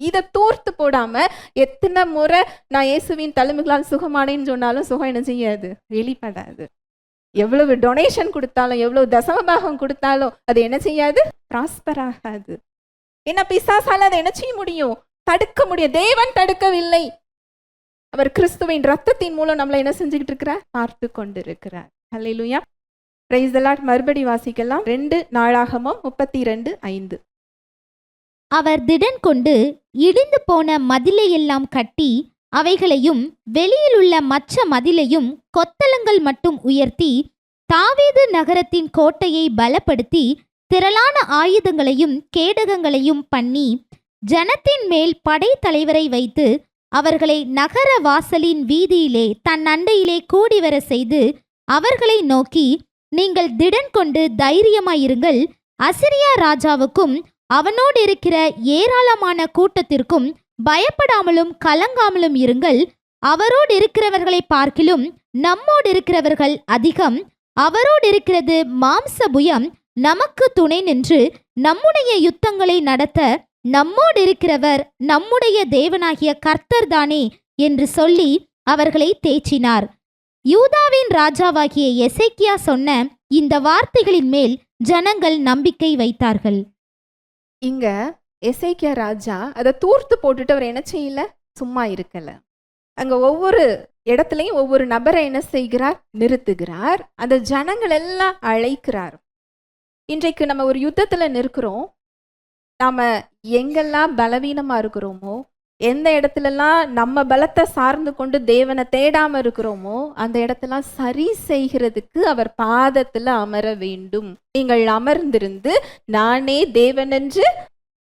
இதை தோர்த்து போடாம எத்தனை முறை நான் இயேசுவின் தழும்புகளால் சுகமானேன்னு சொன்னாலும் சுகம் என்ன செய்யாது? வெளிப்படாது. எவ்வளவு டொனேஷன் கொடுத்தாலும், எவ்வளவு தசமபாகம் கொடுத்தாலும் அது என்ன செய்யாது? பிராஸ்பர் ஆகாது. என்ன பிசாசால அதை என்ன செய்ய முடியும்? தடுக்க முடியும். தேவன் தடுக்கவில்லை. அவர் கிறிஸ்துவின் ரத்தத்தின் மூலம் நம்மளை என்ன செஞ்சுக்கிட்டு இருக்கிறார்? பார்த்து கொண்டிருக்கிறார். ஹல்லேலூயா, பிரைஸ் தி லார்ட். மறுபடி வாசிக்கலாம். 2 நாளாகமம் 32:5. அவர் திடன் கொண்டு இடிந்து போன மதிலையெல்லாம் கட்டி அவைகளையும் வெளியில் உள்ள மற்ற மதிலையும் கொத்தளங்கள் மட்டும் உயர்த்தி தாவீது நகரத்தின் கோட்டையை பலப்படுத்தி திரளான ஆயுதங்களையும் கேடகங்களையும் பண்ணி ஜனத்தின் மேல் படைத்தலைவரை வைத்து அவர்களை நகர வாசலின் வீதியிலே தன் அண்டையிலே கூடிவர செய்து அவர்களை நோக்கி, நீங்கள் திடன் கொண்டு தைரியமாயிருங்கள், அசிரியா ராஜாவுக்கும் அவனோடு இருக்கிற ஏராளமான கூட்டத்திற்கும் பயப்படாமலும் கலங்காமலும் இருங்கள். அவரோடு இருக்கிறவர்களை பார்க்கிலும் நம்மோடு இருக்கிறவர்கள் அதிகம். அவரோடு இருக்கிறது மாம்ச புயம், நமக்கு துணை நின்று நம்முடைய யுத்தங்களை நடத்த நம்மோடு இருக்கிறவர் நம்முடைய தேவனாகிய கர்த்தர் தானே என்று சொல்லி அவர்களை தேற்றினார். யூதாவின் ராஜாவாகிய எசேக்கியா சொன்ன இந்த வார்த்தைகளின் மேல் ஜனங்கள் நம்பிக்கை வைத்தார்கள். இங்க எசேக்கியா ராஜா அதை தூர்த்து போட்டுட்டு அவர் என்ன செய்யல? சும்மா இருக்கல. அங்க ஒவ்வொரு இடத்துலையும் ஒவ்வொரு நபரை என்ன செய்கிறார்? நிறுத்துகிறார். அந்த ஜனங்கள் எல்லாம் அழைக்கிறார். இன்றைக்கு நம்ம ஒரு யுத்தத்துல நிற்கிறோம். நாம எங்கெல்லாம் பலவீனமா இருக்கிறோமோ, எந்த இடத்துலலாம் நம்ம பலத்தை சார்ந்து கொண்டு தேவனை தேடாம இருக்கிறோமோ அந்த இடத்தெல்லாம் சரி செய்கிறதுக்கு அவர் பாதத்துல அமர வேண்டும். நீங்கள் அமர்ந்திருந்து நானே தேவன் என்று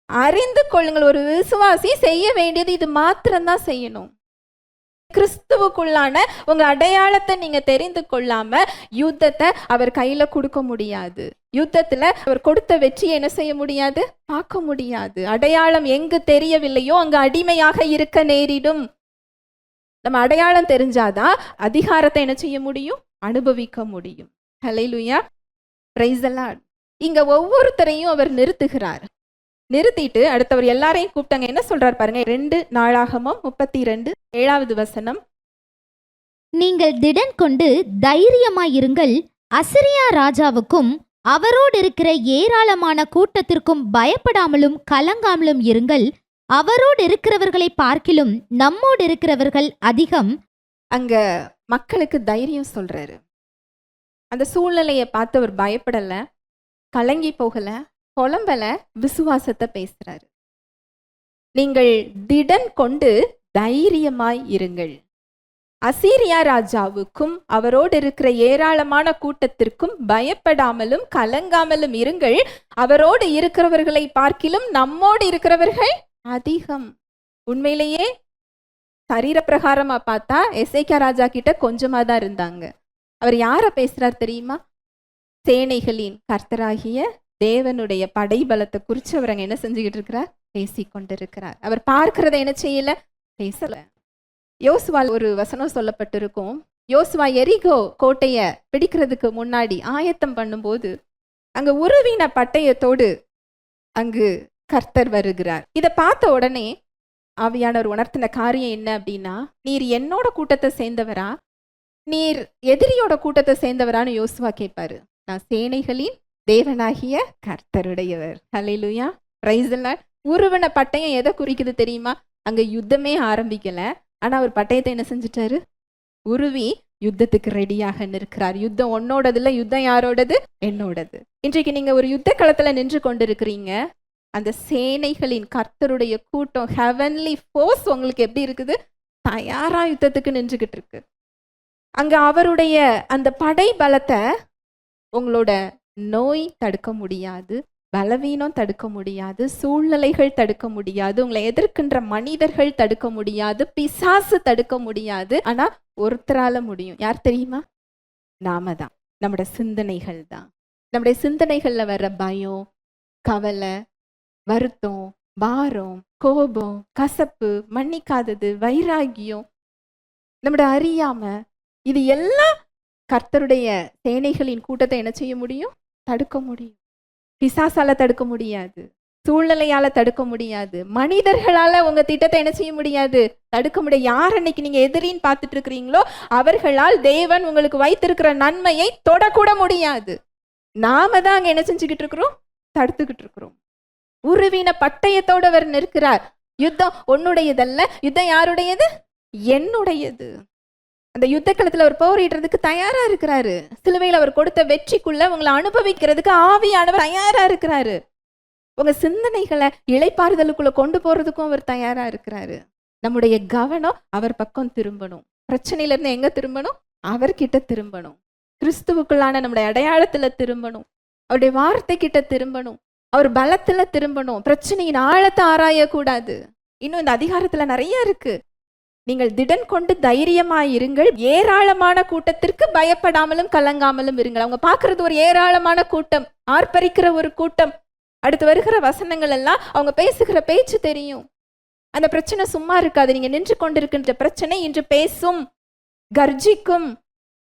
அறிந்து கொள்ளுங்கள். ஒரு விசுவாசி செய்ய வேண்டியது இது மாத்திரம்தான் செய்யணும். கிறிஸ்துவுக்குள்ளான உங்க அடையாளத்தை நீங்க தெரிந்து கொள்ளாம யுத்தத்தை அவர் கையில கொடுக்க முடியாது. யுத்தத்துல அவர் கொடுத்த வெற்றியை என்ன செய்ய முடியாது? பார்க்க முடியாது. அடையாளம் எங்கு தெரியவில்லையோ அங்கு அடிமையாக இருக்க நேரிடும். நம்ம அடையாளம் தெரிஞ்சாதான் அதிகாரத்தை என்ன செய்ய முடியும்? அனுபவிக்க முடியும். ஹல்லேலூயா, பிரைஸ் தி லார்ட். இங்க ஒவ்வொருத்தரையும் அவர் நிறுத்துகிறார். நிறுத்திட்டு அடுத்தவர் எல்லாரையும் கூப்பிட்டாங்க. என்ன சொல்றார் பாருங்க. 2 நாளாகமம் 32:7 வசனம். நீங்கள் திடன் கொண்டு தைரியமாயிருங்கள், அசிரியா ராஜாவுக்கும் அவரோடு இருக்கிற ஏராளமான கூட்டத்திற்கும் பயப்படாமலும் கலங்காமலும் இருங்கள். அவரோடு இருக்கிறவர்களை பார்க்கிலும் நம்மோடு இருக்கிறவர்கள் அதிகம். அங்க மக்களுக்கு தைரியம் சொல்றாரு. அந்த சூழ்நிலையை பார்த்து அவர் பயப்படல, கலங்கி போகல, புலம்பல, விசுவாசத்தை பேசுறாரு. நீங்கள் திடன் கொண்டு தைரியமாய் இருங்கள். அசீரியா ராஜாவுக்கும் அவரோடு இருக்கிற ஏராளமான கூட்டத்திற்கும் பயப்படாமலும் கலங்காமலும் இருங்கள். அவரோடு இருக்கிறவர்களை பார்க்கிலும் நம்மோடு இருக்கிறவர்கள் அதிகம். உண்மையிலேயே சரீர பிரகாரமா பார்த்தா எசேக்கியா ராஜா கிட்ட கொஞ்சமா தான் இருந்தாங்க. அவர் யார பேசுறார் தெரியுமா? சேனைகளின் கர்த்தராகிய தேவனுடைய படைபலத்தை குறித்து அவர் அங்க என்ன செஞ்சுக்கிட்டு இருக்கிறார்? பேசிக்கொண்டிருக்கிறார். அவர் பார்க்கிறத என்ன செய்யல? பேசல. யோசுவா ஒரு வசனம் சொல்லப்பட்டிருக்கும். யோசுவா எரிகோ கோட்டைய பிடிக்கிறதுக்கு முன்னாடி ஆயத்தம் பண்ணும்போது அங்க உருவின பட்டயத்தோடு அங்கு கர்த்தர் வருகிறார். இதை பார்த்த உடனே ஆவியானவர் உணர்த்தின காரியம் என்ன அப்படின்னா, நீர் என்னோட கூட்டத்தை சேர்ந்தவரா, நீர் எதிரியோட கூட்டத்தை சேர்ந்தவரான்னு யோசுவா கேட்பாரு. நான் சேனைகளின் தேவனாகிய கர்த்தருடையவர். ஹல்லேலூயா, பிரைஸ் தி லார்ட். உருவன பட்டயம் எதை குறிக்குது தெரியுமா? அங்க யுத்தமே ஆரம்பிக்கல, ஆனா அவர் பட்டயத்தை என்ன செஞ்சுட்டாரு? உருவி யுத்தத்துக்கு ரெடியாக நிற்கிறார். யுத்தம் உன்னோடது இல்ல, யுத்தம் யாரோடது? என்னோடது. இன்றைக்கு நீங்க ஒரு யுத்த களத்துல நின்று கொண்டிருக்கிறீங்க. அந்த சேனைகளின் கர்த்தருடைய கூட்டம், ஹெவன்லி ஃபோர்ஸ் உங்களுக்கு எப்படி இருக்குது? தயாரா யுத்தத்துக்கு நின்றுகிட்டு இருக்கு. அங்க அவருடைய அந்த படை பலத்தை உங்களோட நோய் தடுக்க முடியாது, பலவீனம் தடுக்க முடியாது, சூழ்நிலைகள் தடுக்க முடியாது, உங்களை எதிர்க்கின்ற மனிதர்கள் தடுக்க முடியாது, பிசாசு தடுக்க முடியாது. ஆனா ஒருத்தரால முடியும். யார் தெரியுமா? நாம தான். நம்முடைய சிந்தனைகள் தான். நம்முடைய சிந்தனைகள்ல வர்ற பயம், கவலை, வருத்தம், பாரம், கோபம், கசப்பு, மன்னிக்காதது, வைராகியம், நம்முடைய அறியாம, இது எல்லாம் கர்த்தருடைய சேனைகளின் கூட்டத்தை என்ன செய்ய முடியும்? தடுக்க முடியும். பிசாசால தடுக்க முடியாது, சூழ்நிலையால தடுக்க முடியாது, மனிதர்களால உங்க திட்டத்தை என்ன செய்ய முடியாது? தடுக்க முடியாது. யார் அன்னைக்கு நீங்க எதிரின்னு பார்த்துட்டு இருக்கிறீங்களோ அவர்களால் தேவன் உங்களுக்கு வைத்திருக்கிற நன்மையை தொடக்கூட முடியாது. நாம தான் அங்க என்ன செஞ்சுக்கிட்டு இருக்கிறோம்? தடுத்துக்கிட்டு இருக்கிறோம். உருவின பட்டயத்தோடு அவர் நிற்கிறார். யுத்தம் உன்னுடையதல்ல, யுத்தம் யாருடையது? என்னுடையது. அந்த யுத்த களத்துல அவர் போரிடுறதுக்கு தயாரா இருக்கிறாரு. சிலுவையில் அவர் கொடுத்த வெற்றிக்குள்ள உங்களை அனுபவிக்கிறதுக்கு ஆவியானவர் தயாரா இருக்கிறாரு. உங்க சிந்தனைகளை இளைப்பாறுதலுக்குள்ள கொண்டு போறதுக்கும் அவர் தயாரா இருக்கிறாரு. நம்முடைய கவனம் அவர் பக்கம் திரும்பணும். பிரச்சனையில இருந்து எங்க திரும்பணும்? அவர்கிட்ட திரும்பணும். கிறிஸ்துவுக்குள்ளான நம்முடைய அடையாளத்துல திரும்பணும். அவருடைய வார்த்தை கிட்ட திரும்பணும். அவர் பலத்துல திரும்பணும். பிரச்சனையின் ஆழத்தை ஆராயக்கூடாது. இன்னும் இந்த அதிகாரத்துல நிறைய இருக்கு. நீங்கள் திடன் கொண்டு தைரியமாயிருங்கள், ஏராளமான கூட்டத்திற்கு பயப்படாமலும் கலங்காமலும் இருங்கள். அவங்க பார்க்கறது ஒரு ஏராளமான கூட்டம், ஆர்ப்பரிக்கிற ஒரு கூட்டம். அடுத்து வருகிற வசனங்கள் எல்லாம் அவங்க பேசுகிற பேச்சு தெரியும். அந்த பிரச்சனை சும்மா இருக்காது. நீங்க நின்று கொண்டிருக்கின்ற பிரச்சனை இன்று பேசும், கர்ஜிக்கும்,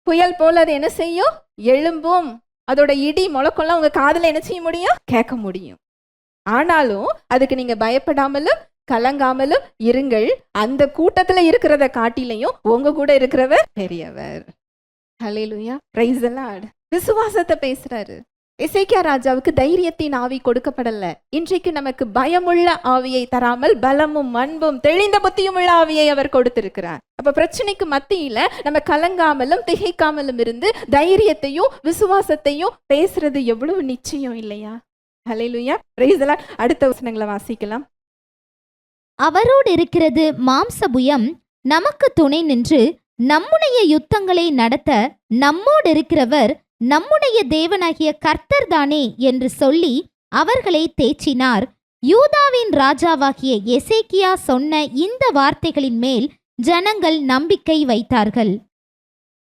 புயல் போல அது என்ன செய்யும்? எழும்பும். அதோட இடி முழக்கம்லாம் உங்க காதுல என்ன செய்ய முடியும்? கேட்க முடியும். ஆனாலும் அதுக்கு நீங்க பயப்படாமலும் கலங்காமலும் இருங்கள். அந்த கூட்டத்துல இருக்கிறத காட்டிலையும் உங்க கூட இருக்கிறவர் பெரியவர். ஹல்லேலூயா, பிரைஸ் தி லார்ட். விசுவாசத்தை பேசுறாரு. எசேக்கியா ராஜாவுக்கு தைரியத்தின் ஆவி கொடுக்கப்படல. இன்றைக்கு நமக்கு பயமுள்ள ஆவியை தராமல் பலமும் அன்பும் தெளிந்த புத்தியும் உள்ள ஆவியை அவர் கொடுத்திருக்கிறார். அப்ப பிரச்சனைக்கு மத்தியில நம்ம கலங்காமலும் திகைக்காமலும் இருந்து தைரியத்தையும் விசுவாசத்தையும் பேசுறது எவ்வளவு நிச்சயம் இல்லையா? ஹல்லேலூயா, பிரைஸ் தி லார்ட். அடுத்த வசனங்களை வாசிக்கலாம். அவரோடு இருக்கிறது மாம்சபுயம், நமக்கு துணை நின்று நம்முடைய யுத்தங்களை நடத்த நம்மோடு இருக்கிறவர் நம்முடைய தேவனாகிய கர்த்தர் தானே என்று சொல்லி அவர்களை தேற்றினார். யூதாவின் ராஜாவாகிய எசேக்கியா சொன்ன இந்த வார்த்தைகளின் மேல் ஜனங்கள் நம்பிக்கை வைத்தார்கள்.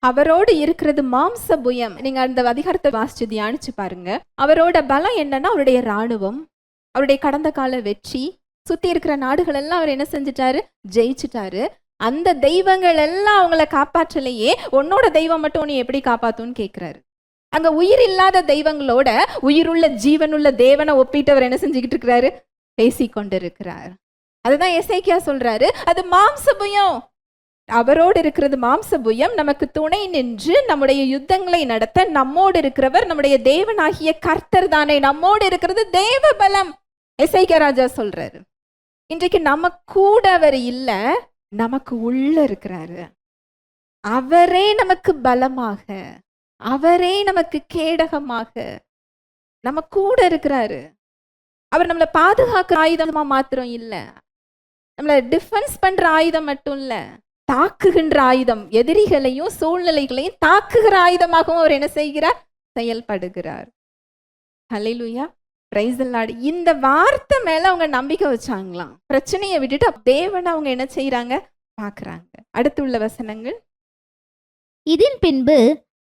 அவரோடு இருக்கிறது மாம்சபுயம். நீங்க அந்த அதிகாரத்தை வாசிச்சு தியானிச்சு பாருங்க. அவரோட பலம் என்னன்னா அவருடைய இராணுவம், அவருடைய கடந்த கால வெற்றி, சுத்தி இருக்கிற நாடுகள் எல்லாம் அவர் என்ன செஞ்சிட்டாரு? ஜெயிச்சுட்டாரு. அந்த தெய்வங்கள் எல்லாம் அவங்கள காப்பாற்றலையே, உன்னோட தெய்வம் மட்டும் உன்னை எப்படி காப்பாத்தும்னு கேட்கிறாரு. அங்க உயிர் இல்லாத தெய்வங்களோட உயிருள்ள ஜீவனுள்ள தேவனை ஒப்பிட்டு அவர் என்ன செஞ்சுக்கிட்டு இருக்கிறாரு? பேசிக்கொண்டிருக்கிறார். அதுதான் எசேக்கியா சொல்றாரு, அது மாம்சபுயம். அவரோடு இருக்கிறது மாம்சபுயம், நமக்கு துணை நின்று நம்முடைய யுத்தங்களை நடத்த நம்மோடு இருக்கிறவர் நம்முடைய தேவனாகிய கர்த்தர் தானே. நம்மோடு இருக்கிறது தேவ பலம். எசேக்கியா ராஜா சொல்றாரு, இன்றைக்கு நம்ம கூட அவர் இல்ல, நமக்கு உள்ள இருக்கிறாரு. அவரே நமக்கு பலமாக, அவரே நமக்கு கேடகமாக நம்ம கூட இருக்கிறாரு. அவர் நம்மளை பாதுகாக்கிற ஆயுதமா மாத்திரம் இல்ல, நம்மளை டிஃபென்ஸ் பண்ற ஆயுதம் மட்டும் இல்ல, தாக்குகின்ற ஆயுதம். எதிரிகளையும் சூழ்நிலைகளையும் தாக்குகிற ஆயுதமாகவும் அவர் என்ன செய்கிறார்? செயல்படுகிறார். ஹல்லேலூயா, பிரைஸ் தி லார்ட். இந்த வார்த்தை மேல அவங்க நம்பிக்கை வச்சாங்களாம். பிரச்சனையை விட்டுட்டு தேவனை அவங்க என்ன செய்யறாங்க? பார்க்கறாங்க. அடுத்து உள்ள வசனங்கள். இதன் பின்பு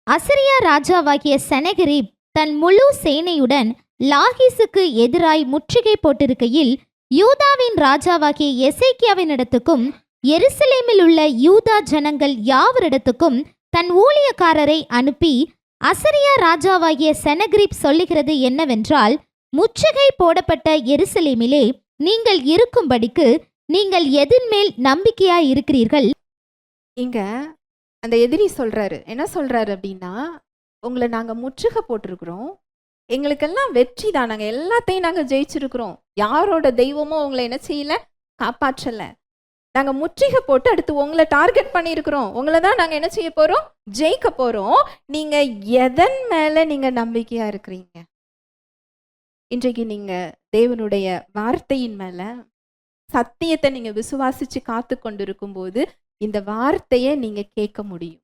அசரியா ராஜாவாகிய செனகெரிப் தன் முழு சேனையுடன் லாகீசுக்கு எதிராய் முற்றுகை போட்டிருக்கையில், யூதாவின் ராஜாவாகிய எசேக்கியாவினிடத்துக்கும் எருசலேமில் உள்ள யூதா ஜனங்கள் யாவரிடத்துக்கும் தன் ஊழியக்காரரை அனுப்பி, அசரியா ராஜாவாகிய செனகெரிப் சொல்லுகிறது என்னவென்றால், முற்றுகை போடப்பட்ட எருசலேமிலே நீங்கள் இருக்கும்படிக்கு நீங்கள் எதின் மேல் நம்பிக்கையாய் இருக்கிறீர்கள்? இங்க அந்த எதிரி சொல்றாரு, என்ன சொல்றாரு அப்படின்னா, உங்களை நாங்க முற்றுகை போட்டிருக்கிறோம், எங்களுக்கெல்லாம் வெற்றி தான், நாங்க எல்லாத்தையும் நாங்க ஜெயிச்சிருக்கிறோம், யாரோட தெய்வமும் உங்களை என்ன செய்யல? காப்பாற்றல. நாங்க முற்றுகை போட்டு அடுத்து உங்களை டார்கெட் பண்ணியிருக்கிறோம், உங்களை தான் நாங்க என்ன செய்ய போறோம்? ஜெயிக்க போறோம். நீங்க எதன் மேல நீங்க நம்பிக்கையா இருக்கிறீங்க? இன்றைக்கு நீங்க தேவனுடைய வார்த்தையின் மேல, சத்தியத்தை நீங்க விசுவாசிச்சு காத்து கொண்டிருக்கும் போது இந்த வார்த்தையை நீங்க கேட்க முடியும்.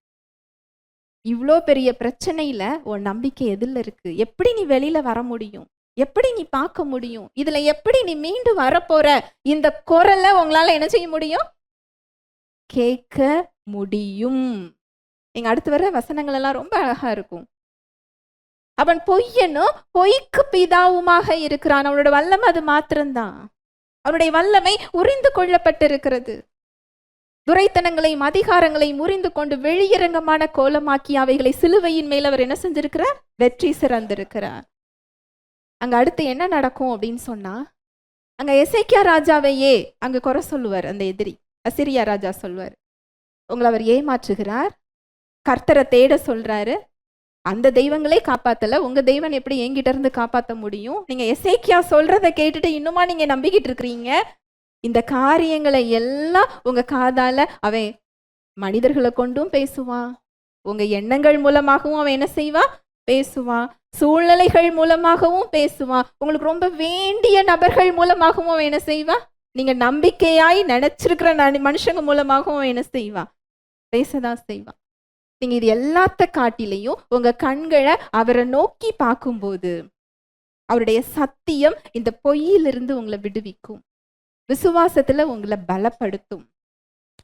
இவ்வளோ பெரிய பிரச்சனையில உன் நம்பிக்கை எதுல இருக்கு? எப்படி நீ வெளியில வர முடியும்? எப்படி நீ பார்க்க முடியும்? இதுல எப்படி நீ மீண்டு வரப்போற? இந்த குரலை உங்களால என்ன செய்ய முடியும்? கேட்க முடியும். நீங்க அடுத்து வர வசனங்கள் எல்லாம் ரொம்ப அழகா இருக்கும். அவன் பொய்யனும் பொய்க்கு பிதாவுமாக இருக்கிறான். அவனோட வல்லமை அது மாத்திரம்தான். அவனுடைய வல்லமை உரிந்து கொள்ளப்பட்டிருக்கிறது. துரைத்தனங்களையும் அதிகாரங்களையும் முறிந்து கொண்டு வெளியரங்கமான கோலமாக்கி அவைகளை சிலுவையின் மேல் அவர் என்ன செஞ்சிருக்கிறார்? வெற்றி சிறந்திருக்கிறார். அங்க அடுத்து என்ன நடக்கும் அப்படின்னு சொன்னா, அங்க எசேக்கியா ராஜாவையே அங்க குறை சொல்லுவார். அந்த எதிரி அசிரியா ராஜா சொல்வார், உங்களை அவர் ஏமாற்றுகிறார், கர்த்தரை தேட சொல்றாரு, அந்த தெய்வங்களே காப்பாத்தல, உங்க தெய்வன் எப்படி என்கிட்ட இருந்து காப்பாற்ற முடியும்? நீங்க எசேக்கியா சொல்றதை கேட்டுட்டு இன்னுமா நீங்க நம்பிக்கிட்டு இருக்கிறீங்க? இந்த காரியங்களை எல்லாம் உங்க காதால அவன் மனிதர்களை கொண்டும் பேசுவான், உங்க எண்ணங்கள் மூலமாகவும் அவன் என்ன செய்வான்? பேசுவான். சூழ்நிலைகள் மூலமாகவும் பேசுவான். உங்களுக்கு ரொம்ப வேண்டிய நபர்கள் மூலமாகவும் அவன் என்ன செய்வான்? நீங்க நம்பிக்கையாய் நினைச்சிருக்கிற மனுஷங்க மூலமாகவும் அவன் என்ன செய்வான்? பேசதான் செய்வான். நீங்க இது எல்லாத்த காட்டிலையும் உங்க கண்களை அவரை நோக்கி பார்க்கும்போது அவருடைய சத்தியம் இந்த பொய்யிலிருந்து உங்களை விடுவிக்கும், விசுவாசத்துல உங்களை பலப்படுத்தும்.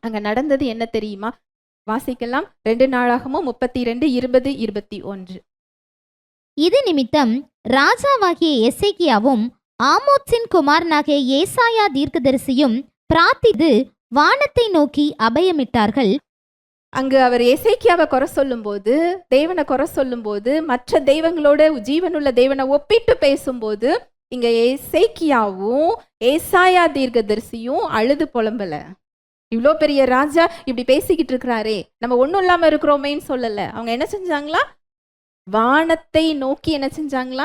அங்க நடந்தது என்ன தெரியுமா? வாசிக்கலாம். 2 நாளாகமும் 32, 20, 21. இது நிமித்தம் ராஜாவாகிய எசேக்கியாவும் ஆமோத்சின் குமாரனாகிய ஏசாயா தீர்க்கதரிசியும் பிரார்த்தித்து வானத்தை நோக்கி அபயமிட்டார்கள். அங்கு அவர் எசேக்கியாவை குறை சொல்லும்போது, தேவனை குறை சொல்லும்போது, மற்ற தெய்வங்களோட ஜீவனுள்ள தேவனை ஒப்பிட்டு பேசும்போது, இங்க எசேக்கியாவும் ஏசாயா தீர்க்கதரிசியும் அழுது புலம்பல. இவ்வளோ பெரிய ராஜா இப்படி பேசிக்கிட்டு இருக்கிறாரே, நம்ம ஒன்றும் இல்லாம இருக்கிறோமேன்னு சொல்லல. அவங்க என்ன செஞ்சாங்களா? வானத்தை நோக்கி என்ன செஞ்சாங்களா?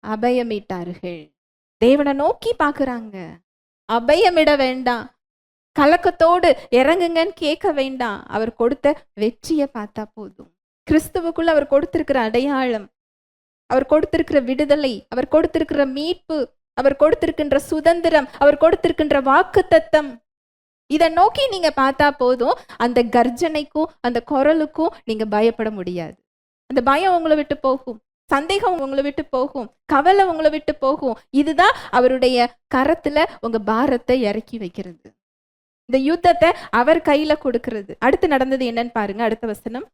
அபயமிட்டார்கள். தேவனை நோக்கி பார்க்குறாங்க. அபயமிட வேண்டாம், கலக்கத்தோடு இறங்குங்கன்னு கேட்க வேண்டாம். அவர் கொடுத்த வெற்றியை பார்த்தா போதும். கிறிஸ்துவுக்குள்ள அவர் கொடுத்திருக்கிற அடையாளம், அவர் கொடுத்திருக்கிற விடுதலை, அவர் கொடுத்திருக்கிற மீட்பு, அவர் கொடுத்திருக்கின்ற சுதந்திரம், அவர் கொடுத்திருக்கின்ற வாக்குத்தத்தம், இதை நோக்கி நீங்க பார்த்தா போதும். அந்த கர்ஜனைக்கும் அந்த குரலுக்கும் நீங்க பயப்பட முடியாது. அந்த பயம் உங்களை விட்டு போகும், சந்தேகம் உங்களை விட்டு போகும், கவலை உங்களை விட்டு போகும். இதுதான் அவருடைய கரத்துல உங்க பாரத்தை இறக்கி வைக்கிறது, இந்த யுத்தத்தை அவர் கையில கொடுக்கிறது. அடுத்து நடந்தது என்னன்னு பாருங்க, அடுத்த வசனம்.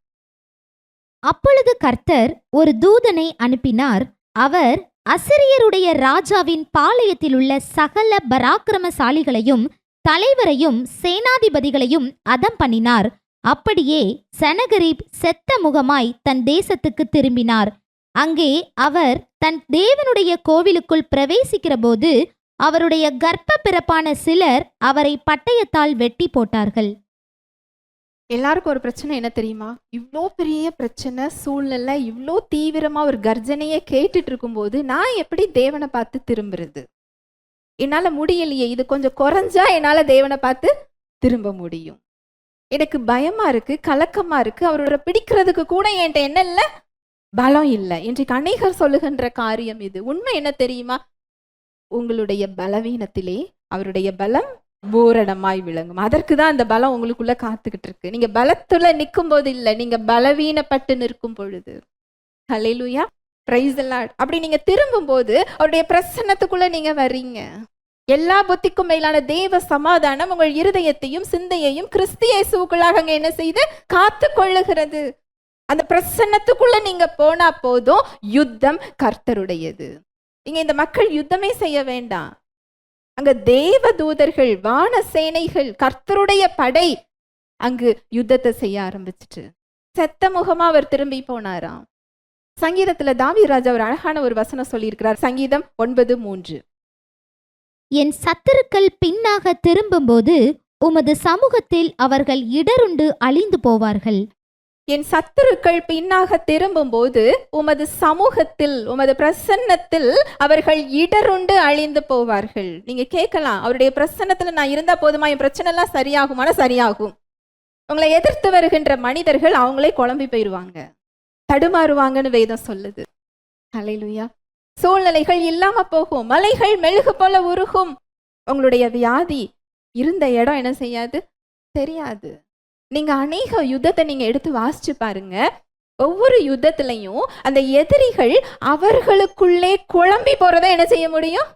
அப்பொழுது கர்த்தர் ஒரு தூதனை அனுப்பினார். அவர் அசிரியருடைய ராஜாவின் பாளையத்தில் உள்ள சகல பராக்கிரமசாலிகளையும் தலைவரையும் சேனாதிபதிகளையும் அதம் பண்ணினார். அப்படியே செனகெரிப் செத்த முகமாய் தன் தேசத்துக்கு திரும்பினார். அங்கே அவர் தன் தேவனுடைய கோவிலுக்குள் பிரவேசிக்கிற போது அவருடைய கர்ப்ப பிறப்பான சிலர் அவரை பட்டயத்தால் வெட்டி போட்டார்கள். எல்லாருக்கும் ஒரு பிரச்சனை என்ன தெரியுமா? இவ்வளோ பெரிய பிரச்சனை, சூழ்நிலை, இவ்வளோ தீவிரமா ஒரு கர்ஜனையை கேட்டுட்டு இருக்கும்போது நான் எப்படி தேவனை பார்த்து திரும்புறது? என்னால முடியலையே, இது கொஞ்சம் குறைஞ்சா என்னால தேவனை பார்த்து திரும்ப முடியும். எனக்கு பயமா இருக்கு, கலக்கமா இருக்கு, அவரோட பிடிக்கிறதுக்கு கூட என்கிட்ட என்ன இல்லை? பலம் இல்லை. இன்றைக்கு அநேகர் சொல்லுகின்ற காரியம் இது. உண்மை என்ன தெரியுமா? உங்களுடைய பலவீனத்திலே அவருடைய பலம் பூரணமாய் விளங்கும். அதற்கு தான் அந்த பலம் உங்களுக்குள்ள காத்துக்கிட்டு இருக்கு. நீங்க பலத்துல நிற்கும் போது இல்ல, நீங்க பலவீனப்பட்டு நிற்கும் பொழுது. ஹல்லேலூயா, பிரைஸ் தி லார்ட். அப்படி நீங்க திரும்பும் போது அவருடைய பிரசன்னத்துக்குள்ள நீங்க வர்றீங்க. எல்லா புத்திக்கும் மேலான தேவ சமாதானம் உங்கள் இருதயத்தையும் சிந்தையையும் கிறிஸ்து இயேசுவுக்குள்ளாக அங்க என்ன செய்து காத்து கொள்ளுகிறது. அந்த பிரசன்னத்துக்குள்ள நீங்க போனா போதும், யுத்தம் கர்த்தருடையது. இங்க இந்த மக்கள் யுத்தமே செய்ய வேண்டாம். அங்க தேவ தூதர்கள், வான சேனைகள், கர்த்தருடைய படை அங்கு யுத்தத்தை செய்ய ஆரம்பிச்சிட்டு செத்த முகமா அவர் திரும்பி போனாராம். சங்கீதத்துல தாவீது ராஜா ஒரு அழகான ஒரு வசனம் சொல்லியிருக்கிறார். சங்கீதம் 9:3. என் சத்துருக்கள் பின்னாக திரும்பும்போது உமது சமூகத்தில் அவர்கள் இடருண்டு அழிந்து போவார்கள். என் சத்துருக்கள் பின்னாக திரும்பும் போது உமது சமூகத்தில், உமது பிரசன்னத்தில் அவர்கள் இடருண்டு அழிந்து போவார்கள். நீங்க கேட்கலாம், அவருடைய பிரசன்னத்துல நான் இருந்தா போதுமா, என் பிரச்சனை எல்லாம் சரியாகுமான? சரியாகும். உங்களை எதிர்த்து வருகின்ற மனிதர்கள் அவங்களே குழம்பி போயிடுவாங்க, தடுமாறுவாங்கன்னு வேதம் சொல்லுது. ஹல்லேலூயா. சூழ்நிலைகள் இல்லாம போகும், மலைகள் மெழுகு போல உருகும். உங்களுடைய வியாதி இருந்த இடம் என்ன செய்யாது, தெரியாது. நீங்க அநேக யுத்தத்தை நீங்க எடுத்து வாசிச்சு பாருங்க. ஒவ்வொரு யுத்தத்திலையும் அந்த எதிரிகள் அவர்களுக்குள்ளே குழம்பி போறதை என்ன செய்ய முடியும்,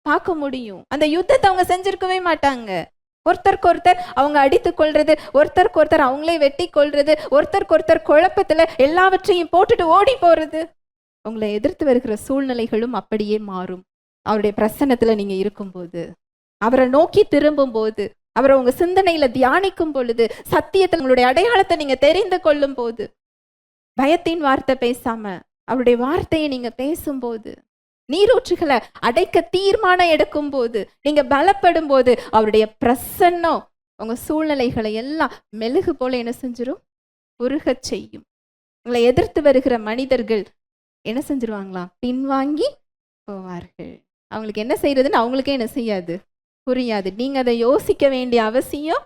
பார்க்க முடியும். அந்த யுத்தத்தை அவங்க செஞ்சிருக்கவே மாட்டாங்க. ஒருத்தருக்கு ஒருத்தர் அவங்க அடித்து கொள்றது, ஒருத்தருக்கு ஒருத்தர் அவங்களே வெட்டி கொள்றது, ஒருத்தருக்கு ஒருத்தர் குழப்பத்துல எல்லாவற்றையும் போட்டுட்டு ஓடி போறது. உங்களை எதிர்த்து வருகிற சூழ்நிலைகளும் அப்படியே மாறும். அவருடைய பிரசன்னத்துல நீங்க இருக்கும்போது, அவரை நோக்கி திரும்பும் போது, அவரை உங்க சிந்தனையில தியானிக்கும் பொழுது, சத்தியத்தில் உங்களுடைய அடையாளத்தை நீங்க தெரிந்து கொள்ளும் போது, பயத்தின் வார்த்தை பேசாம அவருடைய வார்த்தையை நீங்க பேசும்போது, நீரூற்றுகளை அடைக்க தீர்மானம் எடுக்கும் போது, நீங்க பலப்படும் போது, அவருடைய பிரசன்னம் உங்க சூழ்நிலைகளை எல்லாம் மெழுகு போல என்ன செஞ்சிரும், உருகச் செய்யும். உங்களை எதிர்த்து வருகிற மனிதர்கள் என்ன செஞ்சிருவாங்களாம், பின்வாங்கி போவார்கள். அவங்களுக்கு என்ன செய்யறதுன்னு அவங்களுக்கே என்ன செய்யாது, புரியாது. நீங்க அதை யோசிக்க வேண்டிய அவசியம்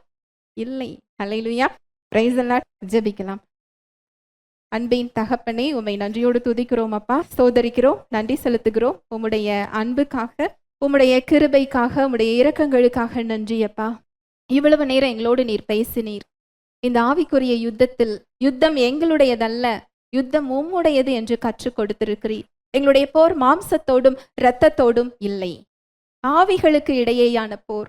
இல்லை. ஹல்லேலூயா, பிரைஸ் தி லார்ட். ஜெபிக்கலாம். அன்பின் தகப்பனே, உம்மை நன்றியோடு துதிக்கிறோம் அப்பா, ஸ்தோத்தரிக்கிறோம், நன்றி செலுத்துகிறோம். உம்முடைய அன்புக்காக, உம்முடைய கிருபைக்காக, உம்முடைய இரக்கங்களுக்காக நன்றி அப்பா. இவ்வளவு நேரம் எங்களோடு நீர் பேசினீர். இந்த ஆவிக்குரிய யுத்தத்தில் யுத்தம் எங்களுடையதல்ல, யுத்தம் உம்முடையது என்று கற்றுக் கொடுத்திருக்கிறீர். எங்களுடைய போர் மாம்சத்தோடும் இரத்தத்தோடும் இல்லை, ஆவிகளுக்கு இடையேயான போர்,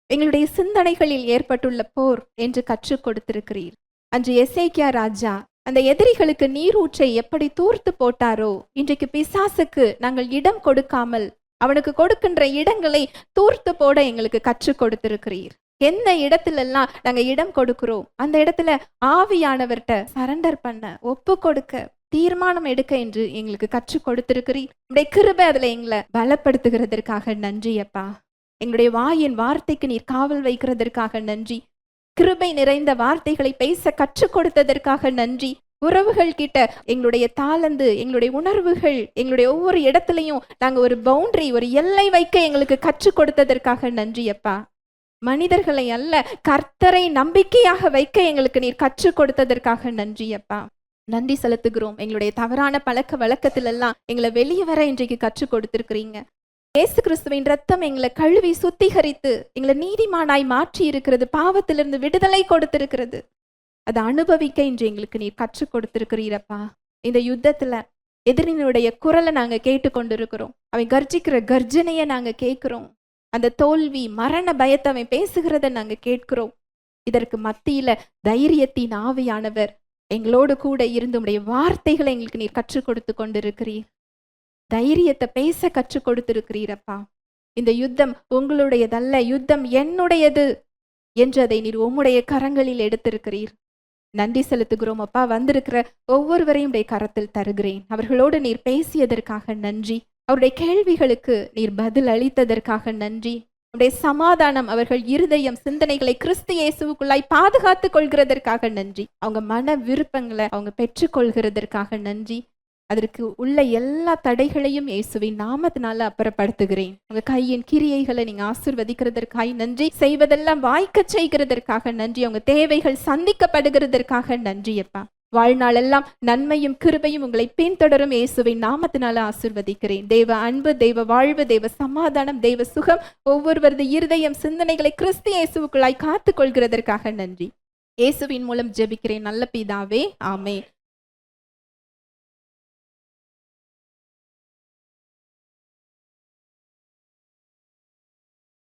எங்களுடைய சிந்தனைகளில் ஏற்பட்டுள்ள போர் என்று கற்றுக் கொடுத்திருக்கிறீர். அன்று எசேக்கியா ராஜா அந்த எதிரிகளுக்கு நீரூற்றை எப்படி தூர்த்து போட்டாரோ, இன்றைக்கு பிசாசுக்கு நாங்கள் இடம் கொடுக்காமல் அவனுக்கு கொடுக்கின்ற இடங்களை தூர்த்து போட எங்களுக்கு கற்றுக் கொடுத்திருக்கிறீர். எந்த இடத்துலெல்லாம் நாங்க இடம் கொடுக்கிறோம், அந்த இடத்துல ஆவியானவர்கிட்ட சரண்டர் பண்ண, ஒப்பு கொடுக்க, தீர்மானம் எடுக்க என்று எங்களுக்கு கற்றுக் கொடுத்திருக்கிறீர். உங்களுடைய கிருபை அதுல எங்களை பலப்படுத்துகிறதற்காக நன்றி அப்பா. எங்களுடைய வாயின் வார்த்தைக்கு நீர் காவல் வைக்கிறதற்காக நன்றி. கிருபை நிறைந்த வார்த்தைகளை பேச கற்றுக் கொடுத்ததற்காக நன்றி. உறவுகள் கிட்ட எங்களுடைய தாளந்து, எங்களுடைய உணர்வுகள், எங்களுடைய ஒவ்வொரு இடத்துலையும் நாங்க ஒரு பவுண்டரி, ஒரு எல்லை வைக்க எங்களுக்கு கற்றுக் கொடுத்ததற்காக நன்றி அப்பா. மனிதர்களை அல்ல, கர்த்தரை நம்பிக்கையாக வைக்க எங்களுக்கு நீர் கற்றுக் கொடுத்ததற்காக நன்றி அப்பா. நன்றி செலுத்துகிறோம். எங்களுடைய தவறான பழக்க வழக்கத்திலெல்லாம் எங்களை வெளியே வர இன்றைக்கு கற்றுக் கொடுத்திருக்கிறீங்க. இயேசு கிறிஸ்துவின் ரத்தம் எங்களை கழுவி சுத்திகரித்து எங்களை நீதிமானாய் மாற்றி இருக்கிறது, பாவத்திலிருந்து விடுதலை கொடுத்திருக்கிறது. அதை அனுபவிக்க இன்று எங்களுக்கு நீர் கற்றுக் கொடுத்திருக்கிறீரப்பா. இந்த யுத்தத்துல எதிரினுடைய குரலை நாங்க கேட்டுக்கொண்டிருக்கிறோம். அவன் கர்ஜிக்கிற கர்ஜனையை நாங்க கேட்கிறோம். அந்த தோல்வி, மரண பயத்தை அவன் பேசுகிறத நாங்க கேட்கிறோம். இதற்கு மத்தியில தைரியத்தின் ஆவியானவர் எங்களோடு கூட இருந்து உடைய வார்த்தைகளை எங்களுக்கு நீர் கற்றுக் கொடுத்து கொண்டிருக்கிறீர். தைரியத்தை பேச கற்றுக் கொடுத்திருக்கிறீரப்பா. இந்த யுத்தம் உங்களுடையதல்ல, யுத்தம் என்னுடையது என்றதை நீர் உம்முடைய கரங்களில் எடுத்திருக்கிறீர். நன்றி செலுத்துகிறோம் அப்பா. வந்திருக்கிற ஒவ்வொருவரையும் உடைய கரத்தில் தருகிறேன். அவர்களோடு நீர் பேசியதற்காக நன்றி. அவருடைய கேள்விகளுக்கு நீர் பதில் அளித்ததற்காக நன்றி. உடைய சமாதானம் அவர்கள் இருதயம், சிந்தனைகளை கிறிஸ்து இயேசுவுக்குள்ளாய் பாதுகாத்து கொள்கிறதற்காக நன்றி. அவங்க மன விருப்பங்களை அவங்க பெற்றுக்கொள்கிறதற்காக நன்றி. அதற்கு உள்ள எல்லா தடைகளையும் இயேசுவின் நாமத்தினால அப்புறப்படுத்துகிறேன். உங்க கையின் கிரியைகளை நீங்க ஆசீர்வதிக்கிறதற்காக நன்றி. செய்வதெல்லாம் வாய்க்க செய்கிறதற்காக நன்றி. அவங்க தேவைகள் சந்திக்கப்படுகிறதற்காக நன்றி அப்பா. வாழ்நாளெல்லாம் நன்மையும் கிருபையும் உங்களை பின்தொடரும் இயேசுவின் நாமத்தினால ஆசீர்வதிக்கிறேன். தேவ அன்பு, தெய்வ வாழ்வு, தெய்வ சமாதானம், தெய்வ சுகம் ஒவ்வொருவரது இருதயம் சிந்தனைகளை கிறிஸ்து இயேசுவுக்குள்ளாய் காத்துக் கொள்கிறதற்காக நன்றி. இயேசுவின் மூலம் ஜெபிக்கிறேன் நல்ல பிதாவே, ஆமென்.